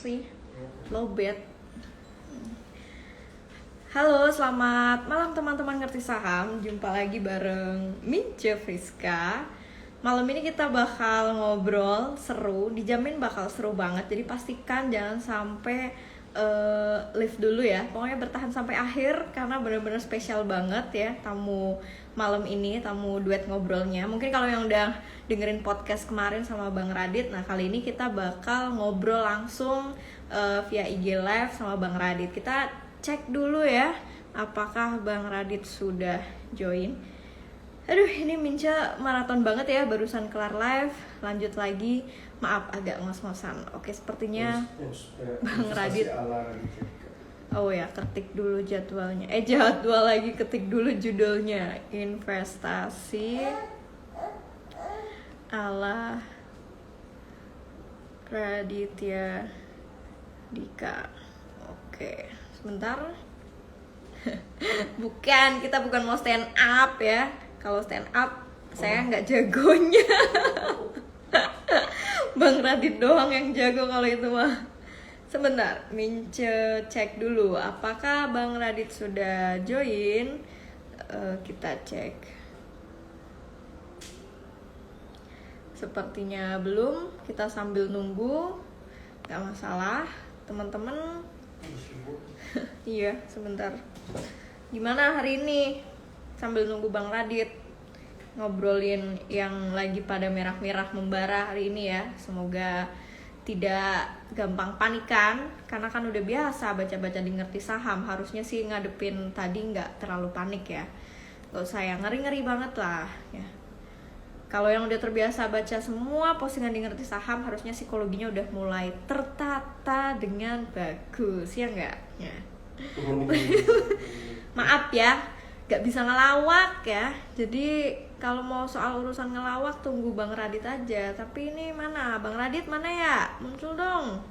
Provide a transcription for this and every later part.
sih? Lowbat. Halo, selamat malam teman-teman ngerti saham. Jumpa lagi bareng Mince Friska. Malam ini kita bakal ngobrol seru, dijamin bakal seru banget. Jadi pastikan jangan sampai live dulu ya. Pokoknya bertahan sampai akhir karena benar-benar spesial banget ya tamu malam ini, tamu duet ngobrolnya. Mungkin kalau yang udah dengerin podcast kemarin sama Bang Radit, nah kali ini kita bakal ngobrol langsung via IG Live sama Bang Radit. Kita cek dulu ya apakah Bang Radit sudah join. Aduh, ini Minca maraton banget ya, barusan kelar live, lanjut lagi. Maaf agak ngos-ngosan. Oke, sepertinya Bang Radit. Oh ya, ketik dulu jadwalnya. Jadwal lagi, ketik dulu judulnya. Investasi ala Raditya Dika. Oke, sebentar. Kita bukan mau stand up ya. Kalau stand up saya nggak jagonya. Bang Radit doang yang jago kalau itu mah. Sebentar, Mince cek dulu apakah Bang Radit sudah join. Kita cek. Sepertinya belum. Kita sambil nunggu. Gak masalah, teman-teman. Iya, sebentar. Gimana hari ini? Sambil nunggu Bang Radit ngobrolin yang lagi pada merah-merah membara hari ini ya. Semoga tidak gampang panikan, karena kan udah biasa baca-baca di ngerti saham. Harusnya sih ngadepin tadi nggak terlalu panik ya. Gak usah yang ngeri-ngeri banget lah ya. Kalau yang udah terbiasa baca semua postingan di ngerti saham, harusnya psikologinya udah mulai tertata dengan bagus, ya nggak? Ya. Maaf ya, gak bisa ngelawak ya. Jadi kalau mau soal urusan ngelawak tunggu Bang Radit aja. Tapi ini mana? Bang Radit mana ya? Muncul dong.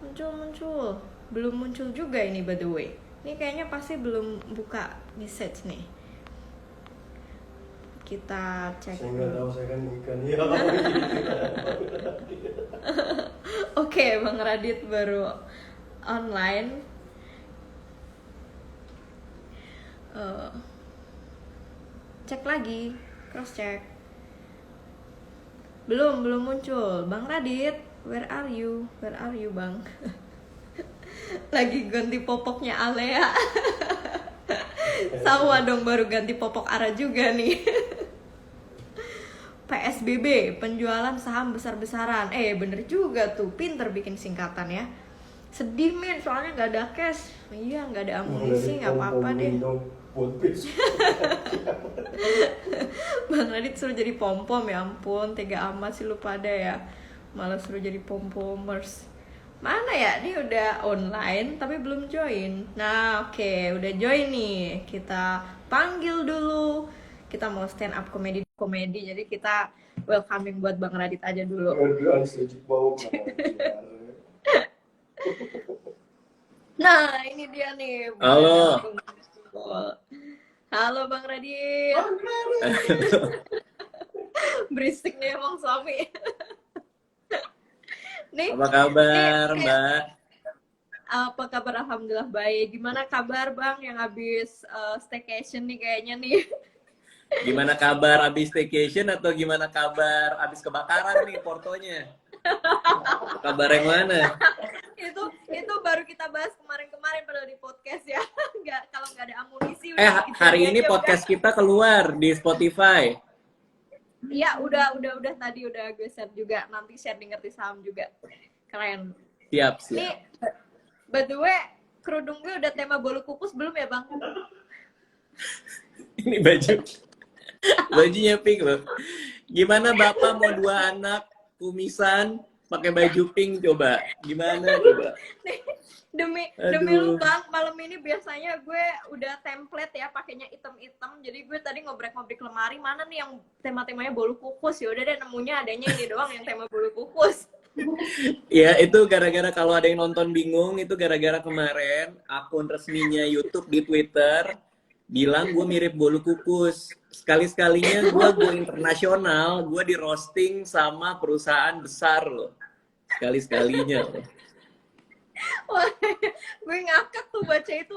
Muncul. Belum muncul juga ini by the way. Ini kayaknya pasti belum buka message nih. Kita cek. Saya nggak tahu, saya kan ikan ya. Oke, Bang Radit baru online. Cek lagi, cross check. Belum muncul. Bang Radit, where are you Bang? Lagi ganti popoknya Alea. Sama dong, baru ganti popok Ara juga nih. PSBB, penjualan saham besar-besaran. Bener juga tuh, pinter bikin singkatan ya. Sedih Min, soalnya gak ada cash. Iya, gak ada amunisi, gak apa-apa deh. Bang Radit suruh jadi pom-pom, ya ampun, tega amat sih lu pada ya. Malah suruh jadi pom-pomers. Mana ya, ini udah online tapi belum join. Nah oke, udah join nih. Kita panggil dulu. Kita mau stand up komedi, jadi kita welcoming buat Bang Radit aja dulu. Nah ini dia nih. Halo. Halo Bang Radit. Berisik nih emang suami. Nih, apa kabar Mbak? Apa kabar? Alhamdulillah baik. Gimana kabar Bang yang habis staycation nih kayaknya nih? Gimana kabar abis staycation atau gimana kabar abis kebakaran nih portonya? Kabar yang mana? itu baru kita bahas kemarin pada di podcast ya. Kalau nggak ada amunisi. Hari ini podcast kita keluar di Spotify. Iya, udah tadi udah gue share juga. Nanti share di ngerti saham juga. Keren. Siap. Nih, by the way, kerudung gue udah tema bolu kukus belum ya Bang? Ini bajunya pink loh. Gimana Bapak mau 2 anak kumisan pakai baju pink coba? Gimana coba? Demi lu Bang, malam ini biasanya gue udah template ya, pakainya item-item. Jadi gue tadi ngobrek-ngobrek lemari, mana nih yang tema-temanya bolu kukus. Ya udah deh, nemunya adanya ini doang yang tema bolu kukus. Ya itu gara-gara kalau ada yang nonton bingung, itu gara-gara kemarin akun resminya YouTube di Twitter bilang gue mirip bolu kukus. Sekali-sekalinya gue go internasional, gue di roasting sama perusahaan besar loh. Sekali-sekalinya loh. Wah, gue ngakak tuh baca itu,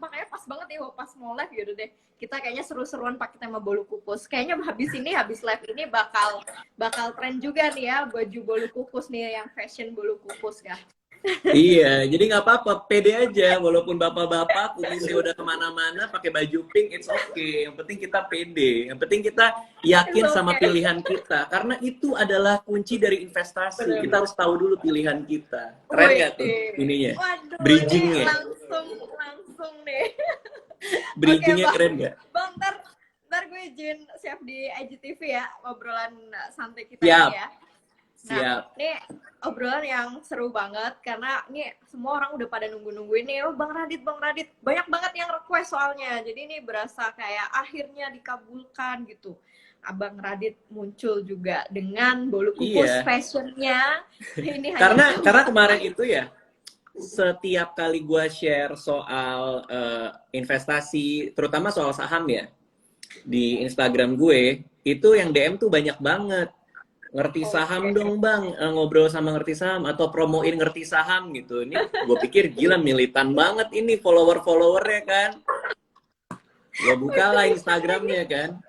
makanya pas banget ya, pas mau live gitu deh. Kita kayaknya seru-seruan pakai tema bolu kukus. Kayaknya habis live ini bakal tren juga nih ya baju bolu kukus nih, yang fashion bolu kukus ya. Iya, jadi nggak apa-apa, pede aja. Walaupun bapak-bapak kumisnya udah kemana-mana pakai baju pink, it's okay. Yang penting kita pede. Yang penting kita yakin It's sama okay. pilihan kita. Karena itu adalah kunci dari investasi. Bener. Kita harus tahu dulu pilihan kita. Keren nggak tuh ininya? Waduh, Bridgingnya. langsung deh. Bridgingnya Oke, keren nggak? Bang, ntar gue izin siap di IGTV ya, obrolan santai kita Siap. ini ya. Nah, Siap. ini obrolan yang seru banget karena ini semua orang udah pada nungguin nih, oh Bang Radit, banyak banget yang request soalnya. Jadi ini berasa kayak akhirnya dikabulkan gitu. Abang Radit muncul juga dengan bolu kukus Iya. fashionnya. Ini Karena kemarin itu ya, setiap kali gue share soal investasi, terutama soal saham ya, di Instagram gue, itu yang DM tuh banyak banget. Ngerti saham dong bang, ngobrol sama ngerti saham, atau promoin ngerti saham gitu. Ini gue pikir gila, militan banget ini follower-followernya kan. Gue buka lah Instagramnya kan.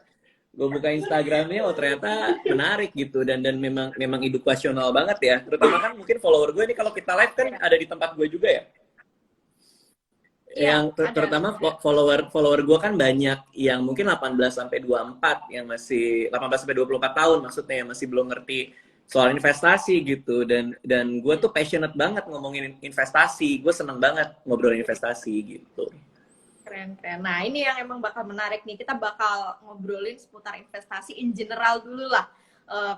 Gue buka Instagramnya, oh ternyata menarik gitu. Dan memang edukasional banget ya. Terutama kan mungkin follower gue ini kalau kita live kan ada di tempat gue juga ya. Iya, Yang terutama follower gue kan banyak yang mungkin 18 sampai 24, yang masih 18 sampai 24 tahun maksudnya, yang masih belum ngerti soal investasi gitu. Dan gue tuh passionate banget ngomongin investasi. Gue seneng banget ngobrolin investasi gitu. Keren. Nah, ini yang emang bakal menarik nih. Kita bakal ngobrolin seputar investasi in general dulu lah.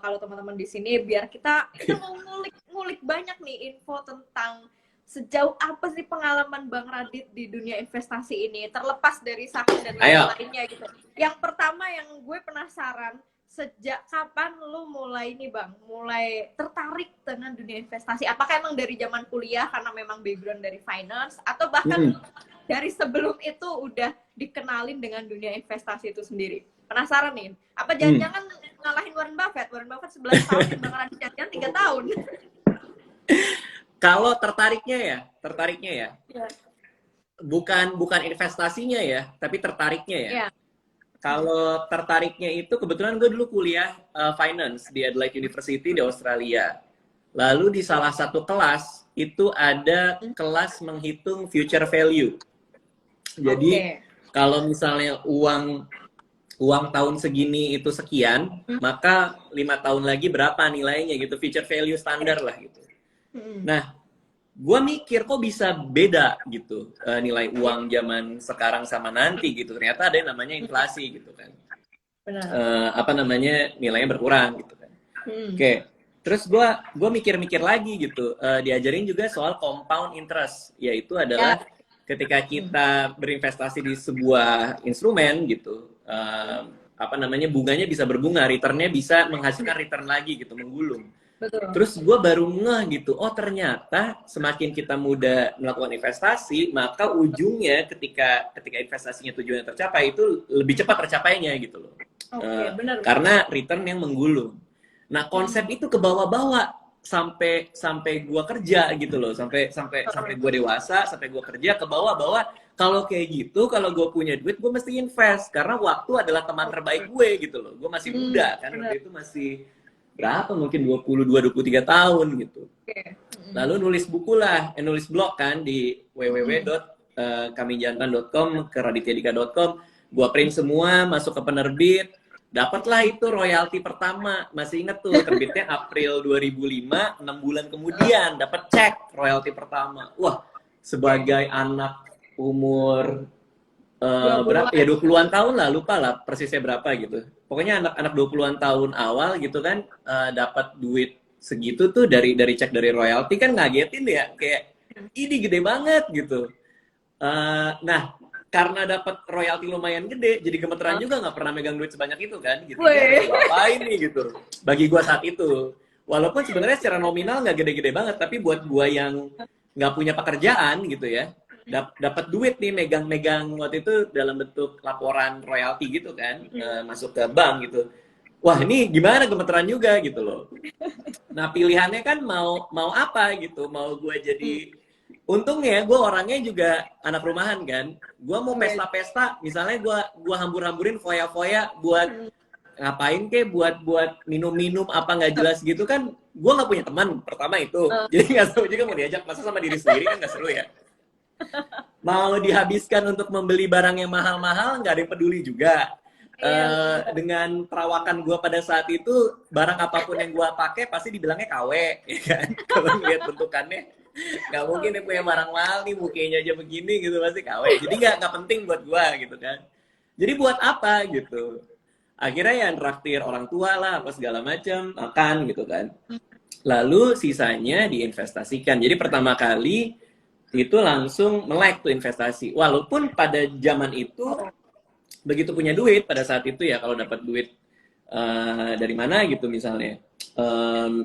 Kalau teman-teman di sini, biar kita mau ngulik banyak nih info tentang sejauh apa sih pengalaman Bang Radit di dunia investasi ini, terlepas dari saham dan lain-lainnya gitu. Yang pertama yang gue penasaran, sejak kapan lu mulai nih Bang, mulai tertarik dengan dunia investasi? Apakah emang dari zaman kuliah karena memang background dari finance, atau bahkan dari sebelum itu udah dikenalin dengan dunia investasi itu sendiri? Penasaran nih, apa jangan-jangan ngalahin Warren Buffett 11 tahun, Bang Radit jangan 3 tahun. Kalau tertariknya ya, bukan investasinya ya, tapi tertariknya ya. Yeah. Kalau tertariknya itu kebetulan gue dulu kuliah finance di Adelaide University di Australia. Lalu di salah satu kelas itu ada kelas menghitung future value. Jadi kalau misalnya uang tahun segini itu sekian, maka 5 tahun lagi berapa nilainya gitu, future value standar lah gitu. Nah, gue mikir kok bisa beda gitu nilai uang zaman sekarang sama nanti gitu. Ternyata ada yang namanya inflasi gitu kan. Nilainya berkurang gitu kan. Oke. Terus gue mikir-mikir lagi gitu. Diajarin juga soal compound interest, yaitu adalah ketika kita berinvestasi di sebuah instrumen gitu, bunganya bisa berbunga, returnnya bisa menghasilkan return lagi gitu, menggulung. Betul. Terus gue baru ngeh gitu, oh ternyata semakin kita muda melakukan investasi, maka ujungnya ketika investasinya tujuannya tercapai, itu lebih cepat tercapainya gitu loh. Benar. Karena return yang menggulung. Nah konsep itu ke bawah-bawah sampai gue kerja gitu loh, sampai gue dewasa, sampai gue kerja ke bawah-bawah. Kalau kayak gitu, kalau gue punya duit, gue mesti invest karena waktu adalah teman terbaik gue gitu loh. Gue masih muda kan, waktu itu masih berapa, mungkin 22-23 tahun gitu. Lalu nulis blog kan di www.kamijantan.com ke radityaDika.com. Gua print semua, masuk ke penerbit, dapatlah itu royalti pertama. Masih inget tuh, terbitnya April 2005, 6 bulan kemudian dapat cek royalti pertama. Wah, sebagai anak umur berapa ya, 20-an tahun lah, lupa lah persisnya berapa gitu. Pokoknya anak-anak 20-an tahun awal gitu kan, dapat duit segitu tuh dari cek dari royalti, kan ngagetin ya, kayak ini gede banget gitu. Nah, karena dapat royalti lumayan gede, jadi gemeteran juga, nggak pernah megang duit sebanyak itu kan gitu. Ngapain nih gitu bagi gua saat itu. Walaupun sebenarnya secara nominal nggak gede-gede banget, tapi buat gua yang nggak punya pekerjaan gitu ya, dapat duit nih, megang waktu itu dalam bentuk laporan royalti gitu kan, masuk ke bank gitu. wah ini gimana, gemeteran juga gitu loh. Nah pilihannya kan mau apa gitu, mau gue jadi, untungnya gue orangnya juga anak rumahan kan, gue mau pesta-pesta, misalnya gue hambur-hamburin foya-foya buat ngapain kek, buat minum-minum apa nggak jelas gitu kan, gue nggak punya teman pertama itu, jadi nggak tahu juga mau diajak, masa sama diri sendiri kan nggak seru ya. Mau dihabiskan untuk membeli barang yang mahal-mahal nggak ada yang peduli juga. Dengan perawakan gue pada saat itu, barang apapun yang gue pakai pasti dibilangnya KW, ya kan? Kalau ngeliat bentukannya, nggak mungkin dia punya barang mahal nih, mukanya aja begini gitu, pasti KW. Jadi nggak penting buat gue gitu kan. Jadi buat apa gitu? Akhirnya ya traktir orang tua lah, apa segala macam, makan gitu kan. Lalu sisanya diinvestasikan. Jadi pertama kali itu langsung melek tuh investasi. Walaupun pada zaman itu begitu punya duit pada saat itu ya, kalau dapat duit dari mana gitu misalnya,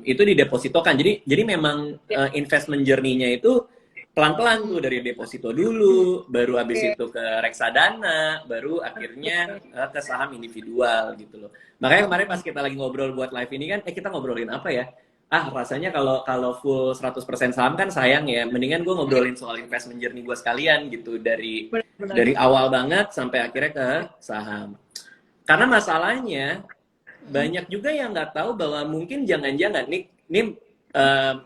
itu didepositokan. Jadi memang investment journey-nya itu pelan-pelan tuh, dari deposito dulu, baru habis itu ke reksadana, baru akhirnya ke saham individual gitu loh. Makanya kemarin pas kita lagi ngobrol buat live ini kan, kita ngobrolin apa ya? Rasanya kalau full 100% saham kan sayang ya. Mendingan gue ngobrolin soal investment journey gue sekalian gitu, dari awal banget sampai akhirnya ke saham. Karena masalahnya banyak juga yang nggak tahu bahwa mungkin jangan-jangan nih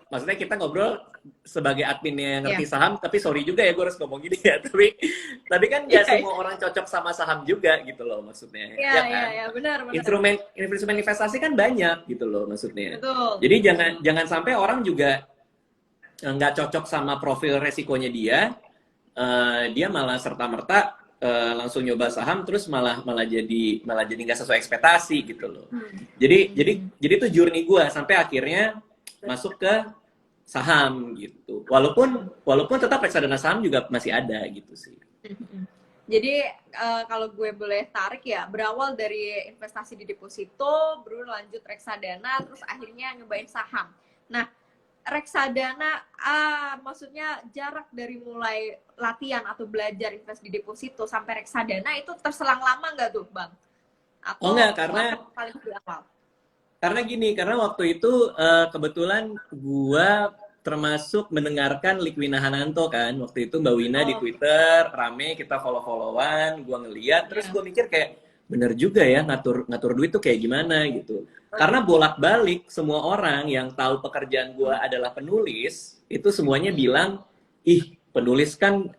maksudnya kita ngobrol sebagai admin yang ngerti saham, tapi sorry juga ya gue harus ngomong gini ya, tapi kan nggak semua orang cocok sama saham juga gitu loh maksudnya. Iya, kan? Benar. Instrumen investasi kan banyak gitu loh maksudnya. Betul. Jadi jangan sampai orang juga nggak cocok sama profil resikonya dia malah serta-merta langsung nyoba saham, terus malah jadi nggak sesuai ekspektasi gitu loh. Jadi itu journey gue sampai akhirnya masuk ke saham gitu. Walaupun tetap reksadana saham juga masih ada gitu sih. Jadi kalau gue boleh tarik ya, berawal dari investasi di deposito, baru lanjut reksadana, terus akhirnya nyobain saham. Nah, reksadana, maksudnya jarak dari mulai latihan atau belajar invest di deposito sampai reksadana itu terselang lama nggak tuh, Bang? Atau enggak, karena paling di awal? Karena waktu itu kebetulan gua termasuk mendengarkan Likwina Hananto kan. Waktu itu Mbak Wina di Twitter rame, kita follow-followan, gua ngeliat, terus gua mikir kayak bener juga ya, ngatur duit tuh kayak gimana gitu. Karena bolak-balik semua orang yang tahu pekerjaan gua adalah penulis, itu semuanya bilang, ih penulis kan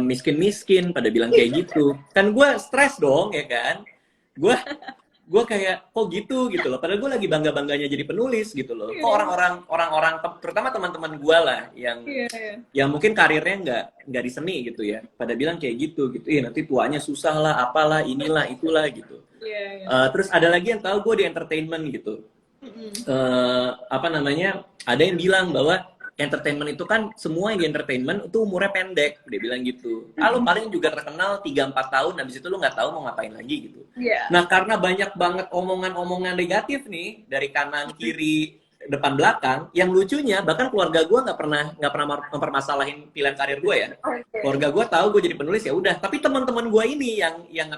miskin-miskin, pada bilang kayak gitu. Kan gua stres dong ya kan. Gue kayak kok gitu loh, padahal gue lagi bangga-bangganya jadi penulis gitu loh. Kok orang-orang terutama teman-teman gue lah yang mungkin karirnya nggak di seni gitu ya, pada bilang kayak gitu, nanti tuanya susah lah, apalah, inilah itulah gitu. Terus ada lagi yang tahu gue di entertainment gitu, ada yang bilang bahwa entertainment itu kan, semua yang di entertainment itu umurnya pendek, dia bilang gitu. Lo paling juga terkenal 3-4 tahun, habis itu lo nggak tahu mau ngapain lagi gitu. Nah karena banyak banget omongan-omongan negatif nih dari kanan kiri depan belakang, yang lucunya bahkan keluarga gue nggak pernah mempermasalahin pilihan karir gue ya. Keluarga gue tahu gue jadi penulis ya udah, tapi teman-teman gue ini yang yang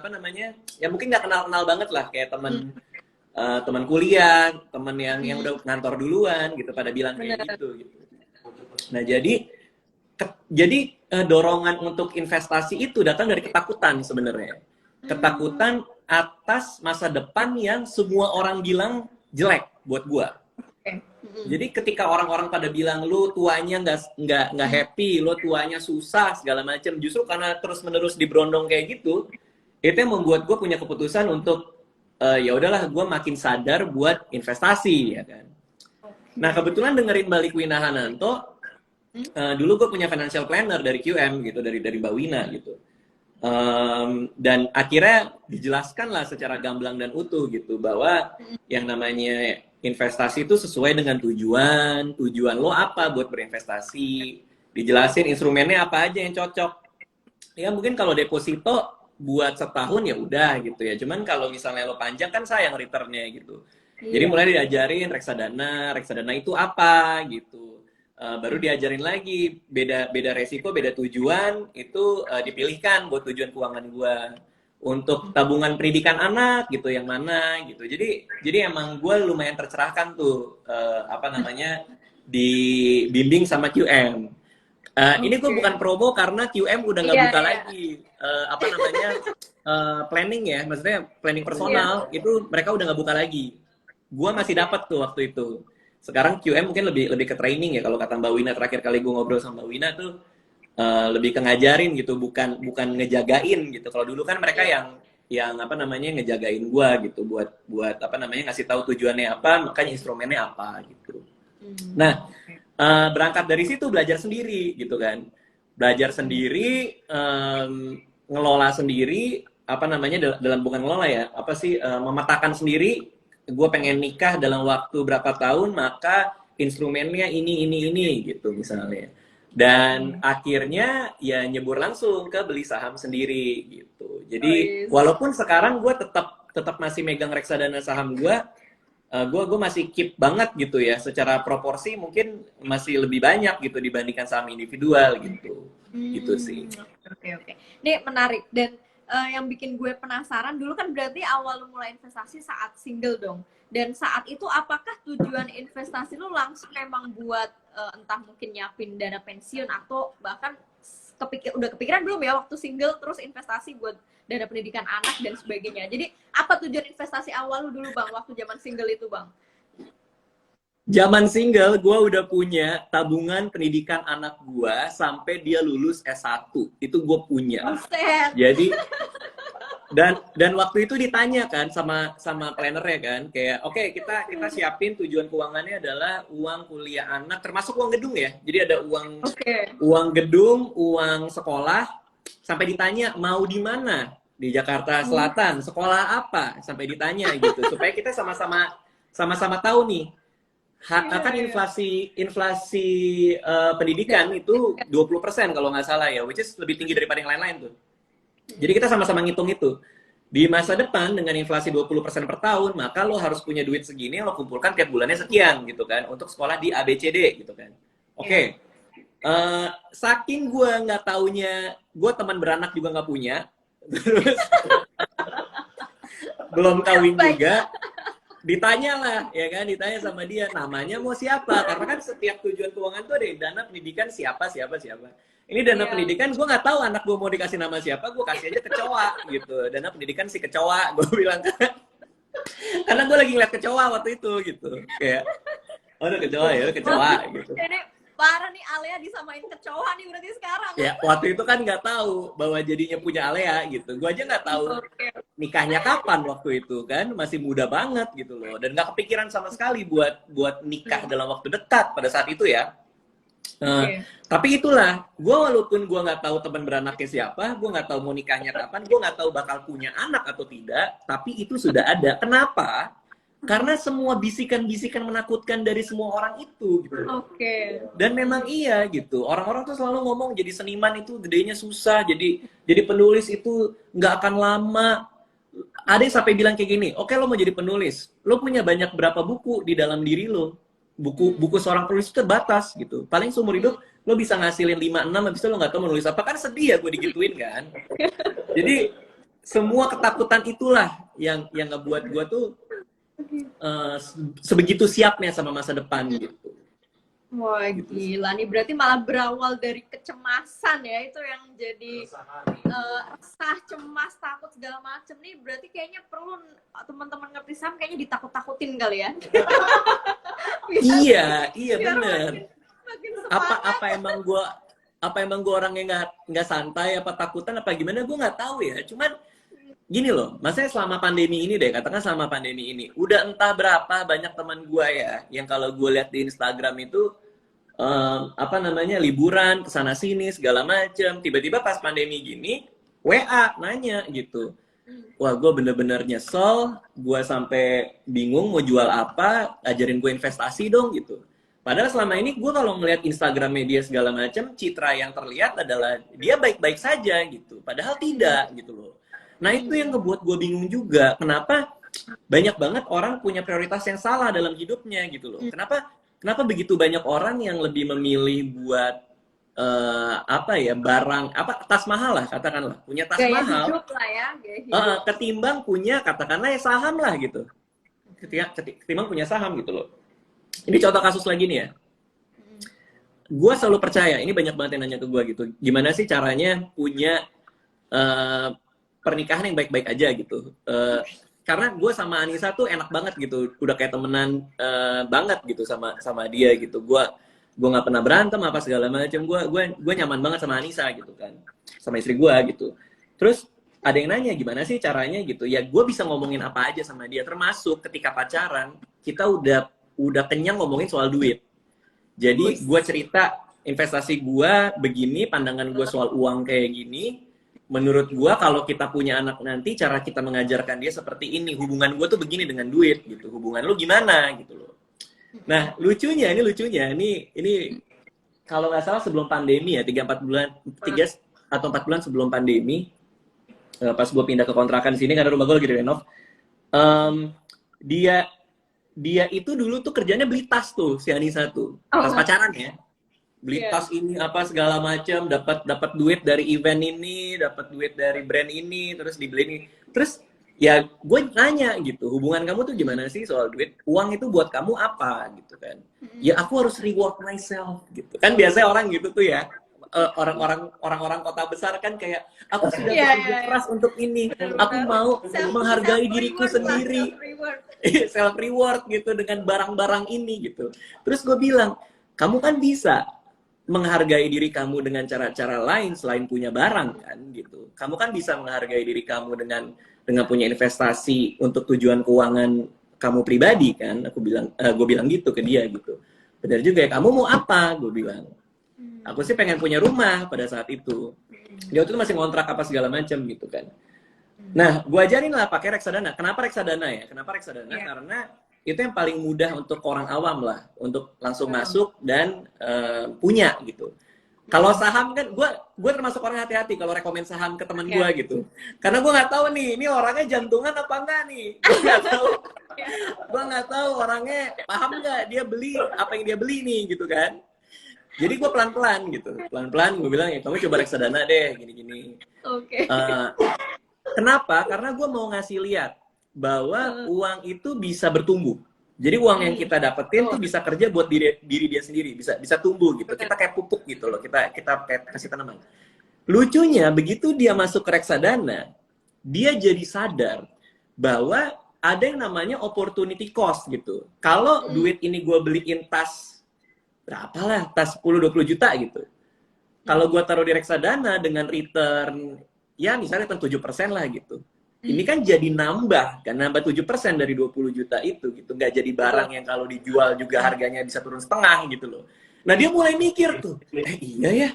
mungkin nggak kenal banget lah, kayak teman kuliah, teman yang udah ngantor duluan gitu, pada bilang kayak gitu. Nah jadi dorongan untuk investasi itu datang dari ketakutan sebenarnya. Ketakutan atas masa depan yang semua orang bilang jelek buat gua. Jadi ketika orang-orang pada bilang lu tuanya nggak happy, lu tuanya susah segala macam, justru karena terus-menerus diberondong kayak gitu, itu yang membuat gua punya keputusan untuk ya udahlah, gua makin sadar buat investasi ya kan. Nah kebetulan dengerin balik Wina Hananto. Dulu gue punya financial planner dari QM gitu, dari Mbak Wina gitu, dan akhirnya dijelaskan lah secara gamblang dan utuh gitu, bahwa yang namanya investasi itu sesuai dengan tujuan lo apa buat berinvestasi, dijelasin instrumennya apa aja yang cocok. Ya mungkin kalau deposito buat setahun ya udah gitu ya, cuman kalau misalnya lo panjang kan sayang returnnya gitu. Jadi mulai diajarin reksadana itu apa gitu. Baru diajarin lagi beda resiko, beda tujuan, itu dipilihkan buat tujuan keuangan gue. untuk tabungan pendidikan anak gitu yang mana gitu. Jadi emang gue lumayan tercerahkan tuh apa namanya dibimbing sama QM. Ini gue bukan Oke. promo karena QM udah nggak Iya, buka iya. lagi apa namanya planning ya, maksudnya planning Iya. personal itu mereka udah nggak buka lagi. Gua masih dapat tuh waktu itu. Sekarang QM mungkin lebih lebih ke training ya, kalau kata Mbak Wina terakhir kali gue ngobrol sama Mbak Wina tuh lebih ke ngajarin gitu, bukan bukan ngejagain gitu. Kalau dulu kan mereka Iya. yang apa namanya ngejagain gua gitu, buat buat apa namanya ngasih tahu tujuannya apa, makanya instrumennya apa gitu. Nah, Oke. berangkat dari situ belajar sendiri gitu kan, belajar sendiri, ngelola sendiri, apa namanya dalam bukan ngelola ya, apa sih memetakan sendiri. Gue pengen nikah dalam waktu berapa tahun, maka instrumennya ini gitu misalnya. Dan akhirnya ya nyebur langsung ke beli saham sendiri gitu. Oh, Jadi yes. walaupun sekarang gue tetap tetap masih megang reksadana saham gue, gue masih keep banget gitu ya, secara proporsi mungkin masih lebih banyak gitu dibandingkan saham individual gitu sih. Oke, oke. Ini menarik dan yang bikin gue penasaran dulu kan berarti awal lu mulai investasi saat single dong. Dan saat itu apakah tujuan investasi lu langsung emang buat entah mungkin nyiapin dana pensiun atau bahkan udah kepikiran belum ya waktu single terus investasi buat dana pendidikan anak dan sebagainya. Jadi apa tujuan investasi awal lu dulu Bang waktu zaman single itu Bang? Zaman single, gue udah punya tabungan pendidikan anak gue sampai dia lulus S1. Itu gue punya. Buset. Jadi, dan waktu itu ditanya kan sama plannernya kan, kayak oke, kita siapin tujuan keuangannya adalah uang kuliah anak, termasuk uang gedung ya. Jadi ada uang Oke. uang gedung, uang sekolah, sampai ditanya mau di mana, di Jakarta Selatan, sekolah apa, sampai ditanya gitu, supaya kita sama-sama tahu nih. Iya, Kan iya. inflasi pendidikan Dan itu 20% kalau nggak salah ya, which is lebih tinggi daripada yang lain-lain tuh. Jadi kita sama-sama ngitung itu. Di masa depan dengan inflasi 20% per tahun, maka lo harus punya duit segini, lo kumpulkan tiap bulannya sekian gitu kan, untuk sekolah di ABCD gitu kan. iya. Oke. Saking gue nggak taunya, gue teman beranak juga nggak punya, terus belum kawin Baik. juga, ditanya lah ya kan, ditanya sama dia namanya mau siapa, karena kan setiap tujuan keuangan tuh ada dana pendidikan siapa siapa siapa. Ini dana Iya. pendidikan, gue nggak tahu anak gue mau dikasih nama siapa, gue kasih aja kecoa gitu, dana pendidikan si kecoa, gue bilang. Karena gue lagi ngeliat kecoa waktu itu gitu, kayak oh udah kecoa ya, udah kecoa gitu. Ini parah nih Alea disamain kecoa nih berarti sekarang. Ya waktu itu kan nggak tahu bahwa jadinya punya Alea gitu, gue aja nggak tahu Oke. nikahnya kapan waktu itu kan, masih muda banget gitu loh, dan nggak kepikiran sama sekali buat nikah dalam waktu dekat pada saat itu ya. Oke. Tapi itulah, gue walaupun gue nggak tahu teman beranaknya siapa, gue nggak tahu mau nikahnya kapan, gue nggak tahu bakal punya anak atau tidak, tapi itu sudah ada. Kenapa? Karena semua bisikan-bisikan menakutkan dari semua orang itu gitu. Oke. Dan memang iya gitu. Orang-orang tuh selalu ngomong jadi seniman itu gedenya susah, jadi penulis itu nggak akan lama. Ada yang sampai bilang kayak gini, oke lo mau jadi penulis, lo punya banyak berapa buku di dalam diri lo, buku seorang penulis itu terbatas gitu, paling seumur hidup lo bisa ngasilin 5-6, habis itu lo nggak tahu menulis apa, kan sedih ya gue digituin kan. Jadi semua ketakutan itulah yang ngebuat gue tuh sebegitu siapnya sama masa depan gitu. Wah Gitu sih. gila nih berarti malah berawal dari kecemasan ya itu yang jadi resah, cemas, takut segala macem nih berarti kayaknya perlu teman-teman ngerti saham kayaknya ditakut-takutin kali ya. Iya, iya Biar bener. makin Apa semangat. apa emang gue orangnya nggak santai, apa takutan, apa gimana, gue nggak tahu ya. Cuman gini loh, maksudnya selama pandemi ini deh, katakan selama pandemi ini, udah entah berapa banyak teman gue ya, yang kalau gue lihat di Instagram itu, apa namanya, liburan, kesana sini, segala macem, tiba-tiba pas pandemi gini, WA, nanya gitu. Wah, gue bener-bener nyesel, gue sampai bingung mau jual apa, ajarin gue investasi dong gitu. Padahal selama ini gue kalau ngeliat Instagram media segala macam, citra yang terlihat adalah dia baik-baik saja gitu. Padahal tidak gitu loh. Nah itu yang ngebuat gue bingung juga. Kenapa banyak banget orang punya prioritas yang salah dalam hidupnya gitu loh. Kenapa begitu banyak orang yang lebih memilih buat apa ya, barang apa, tas mahal lah katakanlah, punya tas Gaya mahal hidup lah ya, gaya hidup. ketimbang punya katakanlah ya saham lah gitu, ketimbang punya saham gitu loh. Ini contoh kasus lagi nih ya. Gue selalu percaya, ini banyak banget yang nanya ke gue gitu, gimana sih caranya punya pernikahan yang baik-baik aja gitu. Karena gue sama Anissa tuh enak banget gitu, udah kayak temenan banget gitu sama dia gitu. Gue nggak pernah berantem apa segala macam. Gue nyaman banget sama Anissa gitu kan, sama istri gue gitu. Terus ada yang nanya gimana sih caranya gitu. Ya gue bisa ngomongin apa aja sama dia, termasuk ketika pacaran kita udah kenyang ngomongin soal duit. Jadi gue cerita investasi gue begini, pandangan gue soal uang kayak gini. Menurut gue kalau kita punya anak nanti, cara kita mengajarkan dia seperti ini. Hubungan gue tuh begini dengan duit gitu. Hubungan lu gimana gitu loh. Nah lucunya, ini kalau nggak salah sebelum pandemi ya, 3 atau 4 bulan sebelum pandemi, pas gue pindah ke kontrakan di sini karena rumah gue lagi direnov, dia itu dulu tuh kerjanya beli tas tuh, si Anissa tuh, tas pacaran ya, beli tas ini apa segala macam, dapat duit dari event ini, dapat duit dari brand ini, terus dibeli ini, terus ya gue nanya gitu, hubungan kamu tuh gimana sih soal duit, uang itu buat kamu apa gitu kan. Ya aku harus reward myself gitu kan, biasanya orang gitu tuh ya, orang-orang kota besar kan kayak aku sudah bekerja keras untuk ini, aku mau menghargai diriku sendiri, self reward gitu dengan barang-barang ini gitu. Terus gue bilang, kamu kan bisa menghargai diri kamu dengan cara-cara lain selain punya barang kan gitu. Kamu kan bisa menghargai diri kamu dengan punya investasi untuk tujuan keuangan kamu pribadi kan. Gue bilang gitu ke dia gitu. Benar juga ya, kamu mau apa? Gue bilang. Aku sih pengen punya rumah pada saat itu. Dia waktu itu masih ngontrak apa segala macam gitu kan. Nah, gue ajarin lah pakai reksadana. Kenapa reksadana ya? Kenapa reksadana? Karena itu yang paling mudah untuk orang awam lah, untuk langsung masuk dan punya gitu. Kalau saham kan, gue termasuk orang hati-hati kalau rekomen saham ke teman gue gitu. Karena gue nggak tahu nih, ini orangnya jantungan apa enggak nih. Gue nggak tahu orangnya paham nggak dia beli apa yang dia beli nih gitu kan. Jadi gue pelan-pelan gitu, pelan-pelan gue bilang ya kamu coba reksadana deh, gini-gini. Oke. Kenapa? Karena gue mau ngasih lihat bahwa uang itu bisa bertumbuh. Jadi uang yang kita dapetin tuh bisa kerja buat diri dia sendiri, bisa tumbuh gitu. Kita kayak pupuk gitu loh, kita kayak kasih tanaman. Lucunya begitu dia masuk ke reksadana, dia jadi sadar bahwa ada yang namanya opportunity cost gitu. Kalau duit ini gue beliin tas berapa lah, tas 10-20 juta gitu. Kalau gue taruh di reksadana dengan return, ya misalnya return 7% lah gitu. Ini kan jadi nambah, kan nambah 7% dari 20 juta itu gitu. Nggak jadi barang yang kalau dijual juga harganya bisa turun setengah gitu loh. Nah dia mulai mikir tuh, iya ya,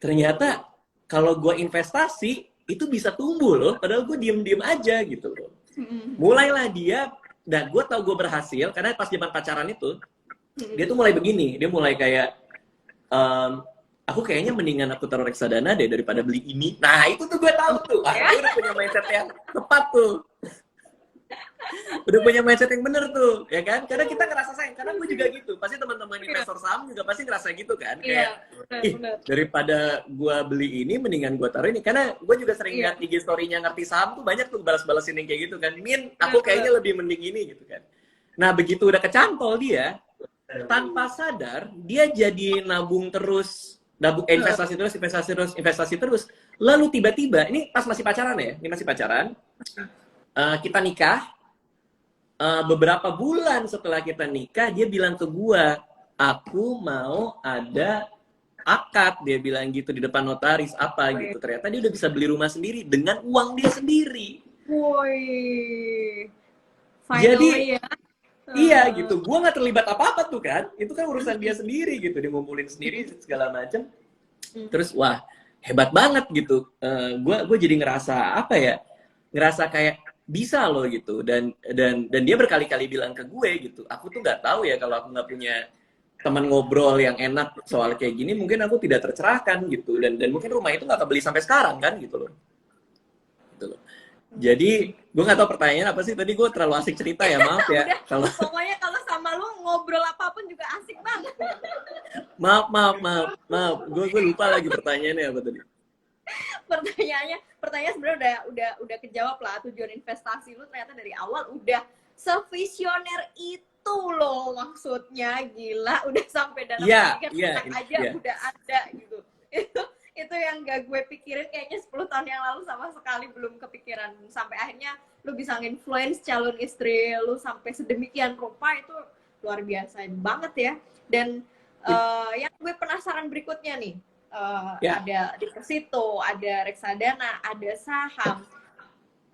ternyata kalau gue investasi, itu bisa tumbuh loh, padahal gue diem-diem aja gitu loh. Mulailah dia, dan gue tau gue berhasil, karena pas zaman pacaran itu, dia tuh mulai begini, dia mulai kayak, aku kayaknya mendingan aku taruh reksadana deh daripada beli ini. Nah itu tuh gue tahu tuh, dia udah punya mindset yang tepat tuh. Udah punya mindset yang bener tuh, ya kan? Karena kita ngerasa sayang, karena gue juga gitu. Pasti teman-teman investor saham juga pasti ngerasa gitu kan? Kayak, daripada gue beli ini, mendingan gue taruh ini. Karena gue juga sering lihat IG story-nya ngerti saham tuh banyak tuh balas-balasin yang kayak gitu kan. Min, aku kayaknya lebih mending ini gitu kan. Nah begitu udah kecantol dia, tanpa sadar dia jadi nabung terus, investasi terus. Lalu tiba-tiba, ini pas masih pacaran ya, kita nikah. Beberapa bulan setelah kita nikah, dia bilang ke gua, aku mau ada akad, dia bilang gitu di depan notaris apa gitu. Ternyata dia udah bisa beli rumah sendiri dengan uang dia sendiri. Woi. Jadi iya gitu, gua nggak terlibat apa-apa tuh kan, itu kan urusan dia sendiri gitu, dia ngumpulin sendiri segala macem. Terus wah hebat banget gitu, gua jadi ngerasa apa ya, ngerasa kayak bisa loh gitu, dan dia berkali-kali bilang ke gue gitu, aku tuh nggak tahu ya kalau aku nggak punya teman ngobrol yang enak soal kayak gini, mungkin aku tidak tercerahkan gitu, dan mungkin rumah itu nggak kebeli sampai sekarang kan gitu loh. Jadi gue nggak tahu pertanyaannya apa sih tadi, gue terlalu asik cerita ya, maaf ya. Pokoknya kalau sama lu ngobrol apapun juga asik banget. Maaf. Gue lupa lagi pertanyaannya apa tadi. Pertanyaannya sebenarnya udah kejawab lah. Tujuan investasi lu ternyata dari awal udah sevisioner itu loh, maksudnya gila, udah sampai dana Iya, pendidikan iya, anak aja iya. udah ada gitu. Itu yang gak gue pikirin kayaknya 10 tahun yang lalu, sama sekali belum kepikiran. Sampai akhirnya lu bisa nge-influence calon istri lu sampai sedemikian rupa, itu luar biasa banget ya. Dan yang gue penasaran berikutnya nih, Ya, ada deposito, ada reksadana, ada saham.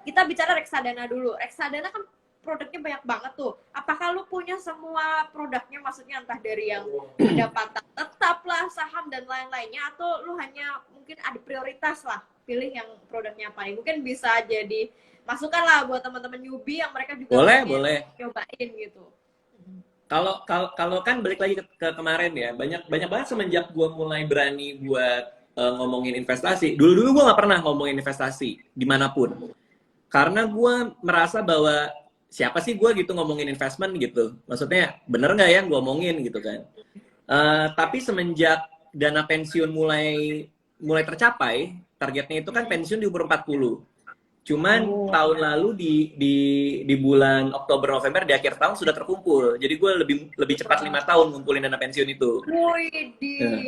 Kita bicara reksadana dulu. Reksadana kan produknya banyak banget tuh. Apakah lu punya semua produknya, maksudnya entah dari yang pendapatan tetap lah, saham dan lain-lainnya, atau lu hanya mungkin ada prioritas lah, pilih yang produknya apa nih? Mungkin bisa jadi masukan lah buat teman-teman newbie yang mereka juga pengen boleh. cobain gitu. Kalau kan balik lagi ke kemarin ya, banyak banget semenjak gue mulai berani buat ngomongin investasi. Dulu gue nggak pernah ngomongin investasi dimanapun, karena gue merasa bahwa siapa sih gue gitu ngomongin investment gitu. Maksudnya bener nggak ya gue omongin gitu kan. Tapi semenjak dana pensiun mulai tercapai, targetnya itu kan pensiun di umur 40. Cuman tahun lalu di bulan Oktober November di akhir tahun sudah terkumpul. Jadi gue lebih cepat 5 tahun ngumpulin dana pensiun itu. Wih, Nah,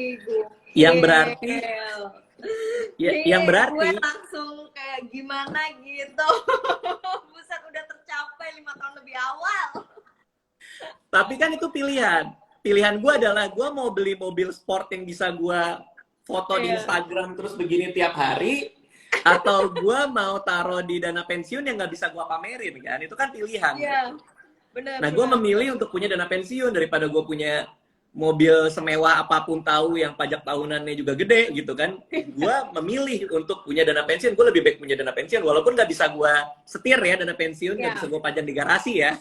yang berarti gokil. yang Gue berarti langsung kayak gimana gitu. Buset, udah tercapai 5 tahun lebih awal. tapi kan itu pilihan. Pilihan gue adalah gue mau beli mobil sport yang bisa gue foto di Instagram terus begini tiap hari, atau gue mau taruh di dana pensiun yang nggak bisa gue pamerin kan. Itu kan pilihan. Iya, benar. Nah, gue memilih untuk punya dana pensiun daripada gue punya mobil semewah apapun tahu yang pajak tahunannya juga gede gitu kan. Gue memilih untuk punya dana pensiun. Gue lebih baik punya dana pensiun, walaupun nggak bisa gue setir ya dana pensiun, nggak bisa gue pajang di garasi ya.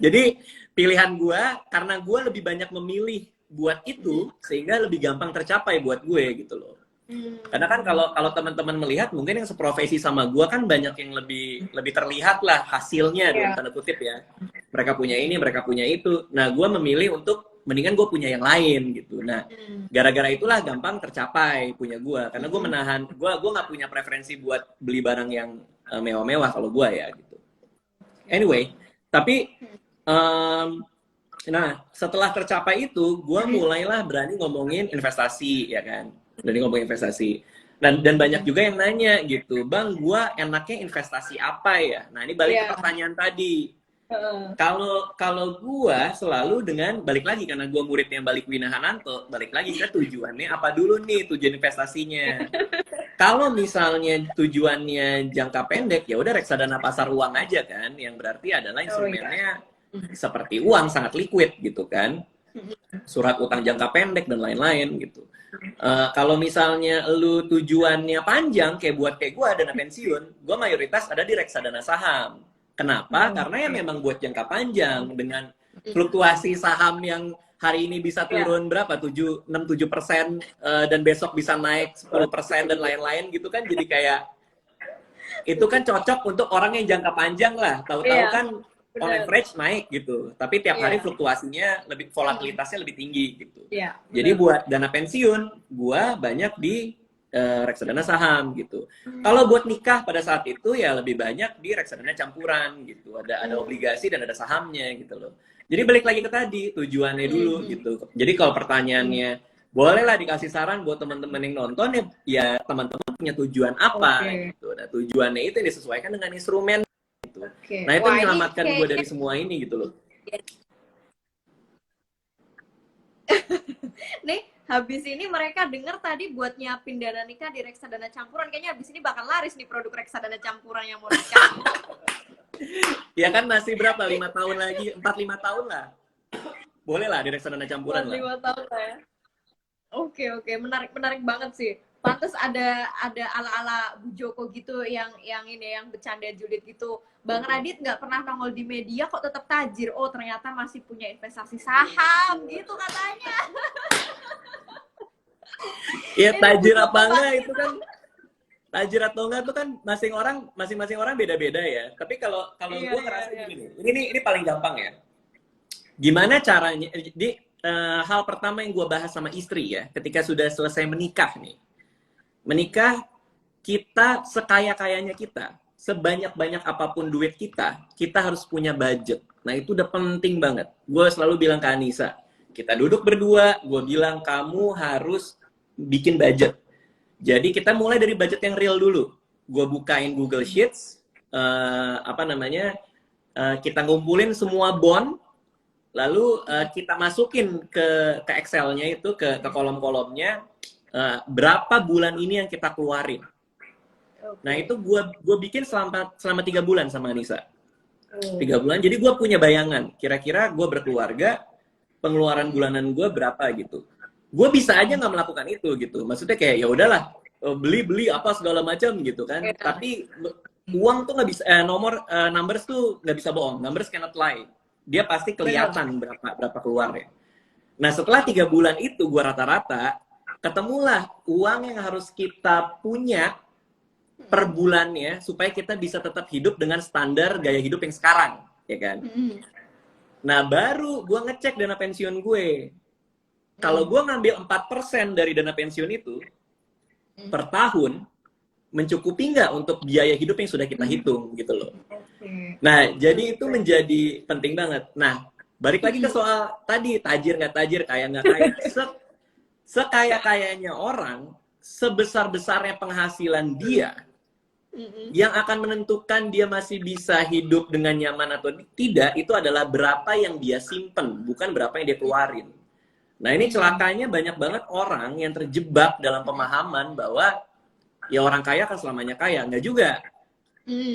Jadi pilihan gue, karena gue lebih banyak memilih buat itu, sehingga lebih gampang tercapai buat gue gitu loh. Karena kan kalau teman-teman melihat, mungkin yang seprofesi sama gue kan banyak yang lebih terlihat lah hasilnya dalam tanda kutip ya. Mereka punya ini, mereka punya itu. Nah, gue memilih untuk mendingan gue punya yang lain gitu. Nah, gara-gara itulah gampang tercapai punya gue. Karena gue menahan, gue nggak punya preferensi buat beli barang yang mewah-mewah kalau gue ya gitu. Anyway, tapi nah setelah tercapai itu, gue mulailah berani ngomongin investasi ya kan. Berani ngomongin investasi. Dan banyak juga yang nanya gitu, Bang, gue enaknya investasi apa ya? Nah, ini balik ke pertanyaan tadi. Kalau gue selalu dengan balik lagi, karena gue muridnya Balik Winahananto, balik lagi ke tujuannya apa dulu nih, tujuan investasinya. Kalau misalnya tujuannya jangka pendek, ya udah reksadana pasar uang aja kan, yang berarti adalah instrumennya seperti uang, sangat liquid gitu kan, surat utang jangka pendek dan lain-lain gitu. Kalau misalnya lu tujuannya panjang kayak gue dana pensiun, gue mayoritas ada di reksadana saham. Kenapa? Karena ya memang buat jangka panjang, dengan fluktuasi saham yang hari ini bisa turun berapa, 6-7%, dan besok bisa naik 10% dan lain-lain gitu kan. Jadi kayak itu kan cocok untuk orang yang jangka panjang lah. Tahu-tahu kan on average naik gitu, tapi tiap hari fluktuasinya volatilitasnya lebih tinggi gitu. Jadi buat dana pensiun, gua banyak di reksadana saham gitu. Kalau buat nikah pada saat itu ya lebih banyak di reksadana campuran gitu. Ada obligasi dan ada sahamnya gitu loh. Jadi balik lagi ke tadi, tujuannya dulu gitu. Jadi kalau pertanyaannya, bolehlah dikasih saran buat teman-teman yang nonton ya teman-teman punya tujuan apa gitu. Nah, tujuannya itu disesuaikan dengan instrumen gitu. Nah, itu menyelamatkan gue dari semua ini gitu loh. Nih, habis ini mereka dengar tadi buat nyiapin dana nikah di reksadana campuran. Kayaknya habis ini bakal laris nih produk reksadana campuran yang mau nikah. Ya kan masih berapa? 5 tahun lagi, 4-5 tahun lah. Boleh lah di reksadana campuran 5 tahun lah ya. Oke, menarik banget sih. Pantes ada ala-ala Bu Joko gitu yang ini yang bercanda julid gitu. Bang Radit nggak pernah nongol di media kok tetap tajir. Oh, ternyata masih punya investasi saham gitu katanya. Ya tajir apa enggak itu kan, tajir atau enggak itu kan masing-masing orang beda-beda ya. Tapi kalau gue ngerasa gini, ini paling gampang ya. Gimana caranya? hal pertama yang gue bahas sama istri ya, ketika sudah selesai menikah nih. Menikah, kita sekaya-kayanya kita, sebanyak-banyak apapun duit kita harus punya budget. Nah itu udah penting banget. Gue selalu bilang ke Anissa, kita duduk berdua, gue bilang kamu harus bikin budget. Jadi kita mulai dari budget yang real dulu. Gue bukain Google Sheets, kita ngumpulin semua bond, lalu kita masukin ke Excel-nya itu, ke kolom-kolomnya, berapa bulan ini yang kita keluarin. Nah itu gue bikin selama 3 bulan sama Anissa. 3 bulan, jadi gue punya bayangan. Kira-kira gue berkeluarga, pengeluaran bulanan gue berapa gitu. Gue bisa aja nggak melakukan itu gitu. Maksudnya kayak ya udahlah, beli apa segala macam gitu kan. Yeah. Tapi uang tuh nggak bisa, numbers tuh nggak bisa bohong. Numbers cannot lie. Dia pasti kelihatan berapa keluar ya. Nah setelah 3 bulan itu gue rata-rata ketemulah uang yang harus kita punya per bulannya supaya kita bisa tetap hidup dengan standar gaya hidup yang sekarang, ya kan? Nah, baru gue ngecek dana pensiun gue. Kalau gue ngambil 4% dari dana pensiun itu per tahun, mencukupi nggak untuk biaya hidup yang sudah kita hitung, gitu loh. Nah, jadi itu menjadi penting banget. Nah, balik lagi ke soal tadi, tajir nggak tajir, kaya nggak kaya. Sekaya-kayanya orang, sebesar-besarnya penghasilan dia, yang akan menentukan dia masih bisa hidup dengan nyaman atau tidak, itu adalah berapa yang dia simpen, bukan berapa yang dia keluarin. Nah ini celakanya banyak banget orang yang terjebak dalam pemahaman bahwa ya orang kaya kan selamanya kaya. Nggak juga.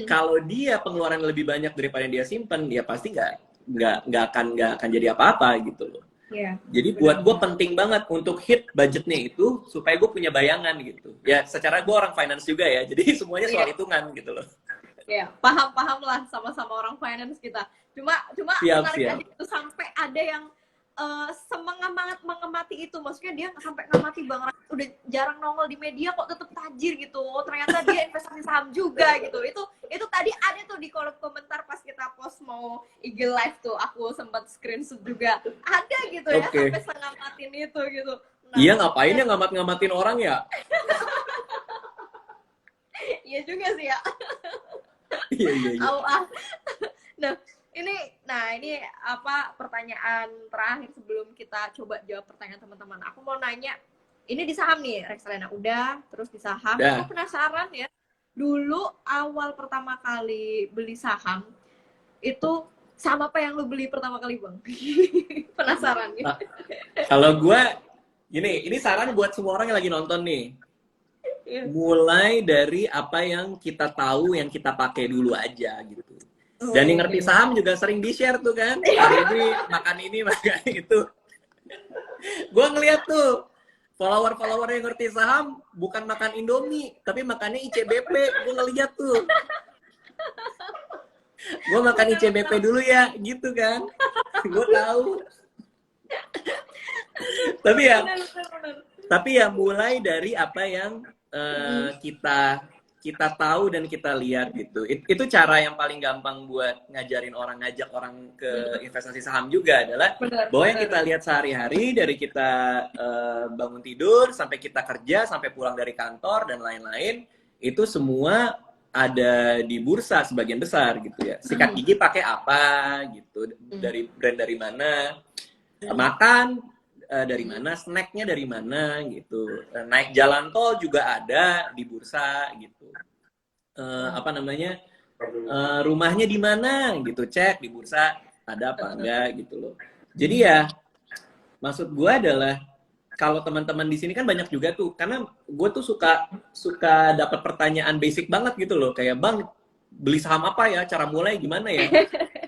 Kalau dia pengeluaran lebih banyak daripada yang dia simpen, dia pasti nggak akan jadi apa-apa gitu loh. Yeah, jadi buat gue penting banget untuk hit budgetnya itu supaya gue punya bayangan gitu. Ya secara gue orang finance juga ya, jadi semuanya soal hitungan gitu loh. Ya, paham lah sama-sama orang finance kita. Cuma menarik aja itu sampai ada yang mengemati itu. Maksudnya dia sampai ngemati Bang Ras, udah jarang nongol di media kok tetap tajir gitu. Ternyata dia investasi saham juga gitu. Itu tadi ada tuh di kolom komentar pas kita post mau IG live tuh, aku sempat screenshot juga. Ada gitu ya, sampai ngamatin itu gitu. Nah, iya, ngapain ya ngamatin orang ya? Iya juga sih ya. Iya. Nah, ini apa pertanyaan terakhir sebelum kita coba jawab pertanyaan teman-teman. Aku mau nanya, ini di saham nih, Rexelena udah, terus di saham. Aku penasaran ya, dulu awal pertama kali beli saham, itu saham apa yang lu beli pertama kali, Bang? Penasaran ya. Kalau gue, ini saran buat semua orang yang lagi nonton nih. Mulai dari apa yang kita tahu, yang kita pakai dulu aja gitu. Dan yang ngerti saham juga sering di-share tuh kan. Hari ini makan itu. Gue ngeliat tuh follower yang ngerti saham bukan makan Indomie, tapi makannya ICBP. Gue ngeliat tuh. Gue makan ICBP dulu ya, gitu kan. Gue tahu. Tapi ya mulai dari apa yang kita tahu dan kita lihat gitu. Itu cara yang paling gampang buat ngajak orang ke investasi saham juga adalah bahwa yang kita lihat sehari-hari dari kita bangun tidur sampai kita kerja sampai pulang dari kantor dan lain-lain, itu semua ada di bursa sebagian besar gitu ya. Sikat gigi pakai apa gitu, dari brand dari mana, makan dari mana, snacknya dari mana gitu. Naik jalan tol juga ada di bursa gitu. Rumahnya di mana gitu, cek di bursa ada apa enggak gitu loh. Jadi ya maksud gue adalah kalau teman-teman di sini kan banyak juga tuh, karena gue tuh suka dapat pertanyaan basic banget gitu loh, kayak Bang beli saham apa ya, cara mulai gimana ya.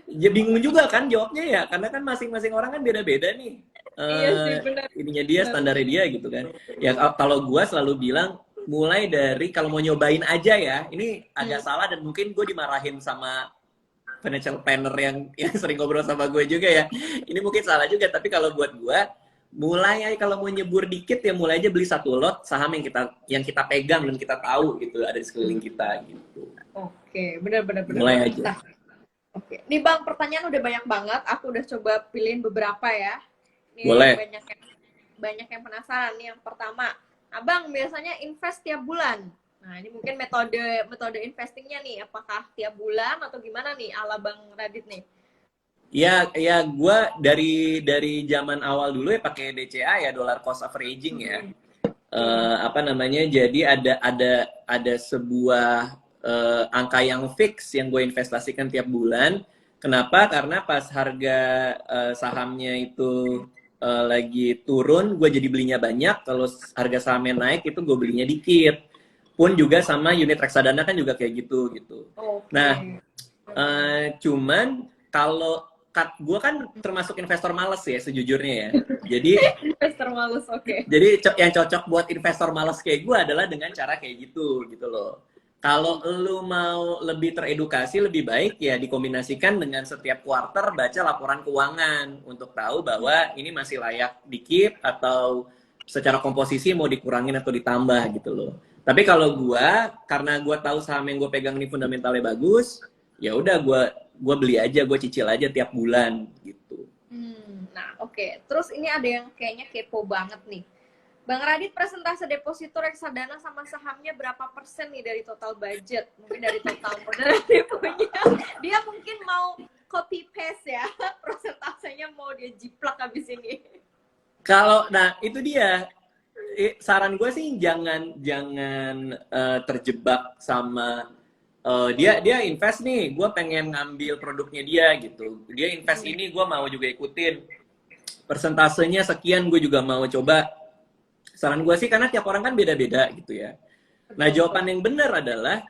Ya bingung juga kan jawabnya ya, karena kan masing-masing orang kan beda-beda nih. Iya sih, benar. Ininya dia, standarnya dia gitu kan. Ya kalau gue selalu bilang mulai dari kalau mau nyobain aja ya, ini agak salah dan mungkin gue dimarahin sama financial planner yang sering ngobrol sama gue juga ya. Ini mungkin salah juga, tapi kalau buat gue mulai aja, kalau mau nyebur dikit ya mulai aja beli 1 lot saham yang kita pegang dan kita tahu gitu ada di sekeliling kita gitu. Oke, benar. Mulai aja. Nah, oke. Nih Bang, pertanyaan udah banyak banget. Aku udah coba pilihin beberapa ya. Nih Boleh. banyak yang penasaran nih. Yang pertama, Abang biasanya invest tiap bulan. Nah, ini mungkin metode investingnya nih, apakah tiap bulan atau gimana nih ala Bang Radit nih? Ya, ya, gue dari zaman awal dulu ya pakai DCA ya, dollar cost averaging ya. Hmm. Hmm. Apa namanya? Jadi ada sebuah angka yang fix yang gue investasikan tiap bulan. Kenapa? Karena pas harga sahamnya itu lagi turun, gue jadi belinya banyak. Kalau harga sahamnya naik itu gue belinya dikit. Pun juga sama unit reksadana kan juga kayak gitu gitu. Oke. Nah, cuman kalau gue kan termasuk investor males ya sejujurnya ya. Jadi Investor malus, oke. yang cocok buat investor males kayak gue adalah dengan cara kayak gitu loh. Kalau lu mau lebih teredukasi, lebih baik ya dikombinasikan dengan setiap quarter baca laporan keuangan untuk tahu bahwa ini masih layak dikip atau secara komposisi mau dikurangin atau ditambah gitu loh. Tapi kalau karena gue tahu saham yang gue pegang ini fundamentalnya bagus, ya udah gue beli aja, gue cicil aja tiap bulan gitu. Nah, oke. Terus ini ada yang kayaknya kepo banget nih. Bang Radit, persentase deposito reksadana sama sahamnya berapa persen nih dari total budget? Mungkin dari total modal yang dia punya. Dia mungkin mau copy paste ya, persentasenya mau dia jiplak habis ini. Nah itu dia. Saran gue sih jangan terjebak sama dia invest nih, gue pengen ngambil produknya dia gitu. Dia invest ini, gue mau juga ikutin. Persentasenya sekian, gue juga mau coba. Saran gue sih karena tiap orang kan beda-beda gitu ya. Nah jawaban yang benar adalah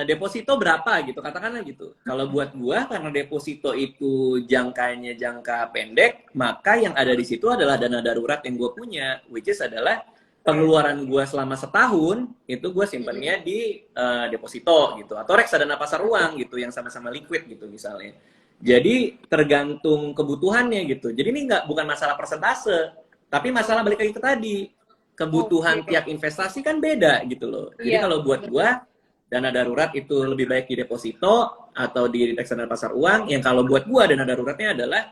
deposito berapa gitu, katakanlah gitu. Kalau buat gue karena deposito itu jangkanya jangka pendek, maka yang ada di situ adalah dana darurat yang gue punya, which is adalah pengeluaran gue selama setahun itu gue simpannya di deposito gitu, atau reksadana pasar uang gitu yang sama-sama liquid gitu misalnya. Jadi tergantung kebutuhannya gitu. Jadi ini bukan masalah persentase, tapi masalah balik lagi ke tadi, kebutuhan tiap investasi kan beda gitu loh. Jadi kalau buat gue dana darurat itu lebih baik di deposito atau di reksadana pasar uang. Yang kalau buat gua dana daruratnya adalah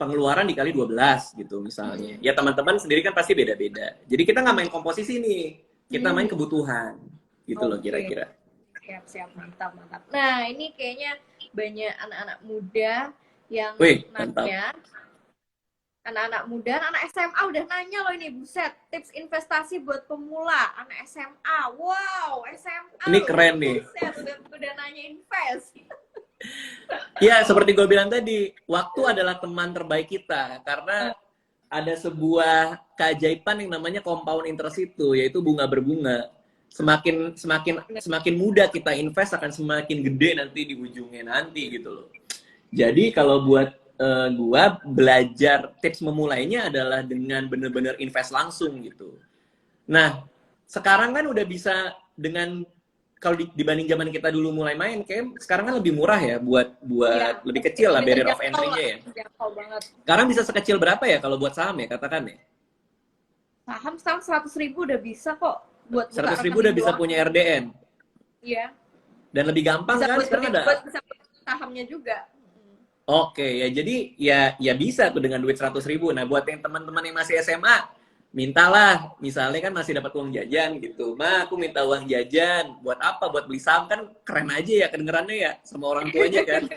pengeluaran dikali 12 gitu misalnya. Ya teman-teman sendiri kan pasti beda-beda. Jadi kita nggak main komposisi nih, kita main kebutuhan gitu loh kira-kira. Siap, mantap. Nah ini kayaknya banyak anak-anak muda yang nanya. Anak-anak muda, anak SMA udah nanya loh ini, buset, tips investasi buat pemula, anak SMA, wow, SMA. Ini keren nih. Buset, udah nanya invest. Ya, seperti gue bilang tadi, waktu adalah teman terbaik kita, karena ada sebuah keajaiban yang namanya compound interest itu, yaitu bunga berbunga. Semakin muda kita invest akan semakin gede nanti di ujungnya nanti gitu loh. Jadi kalau buat gua belajar tips memulainya adalah dengan bener-bener invest langsung gitu. Nah, sekarang kan udah bisa dengan kalau dibanding zaman kita dulu mulai main, kayak sekarang kan lebih murah ya buat ya, lebih kecil lah barrier of entry-nya ya. Sekarang bisa sekecil berapa ya kalau buat saham ya katakan ya? Saham sekarang 100.000 udah bisa kok buat 100.000 udah bisa punya RDN. Iya. Dan lebih gampang kan sekarang ada. Bisa sahamnya juga. Oke, ya jadi ya bisa tuh dengan duit 100.000. Nah, buat yang teman-teman yang masih SMA, mintalah. Misalnya kan masih dapat uang jajan gitu. Ma, aku minta uang jajan. Buat apa? Buat beli saham kan keren aja ya kedengerannya ya sama orang tuanya kan.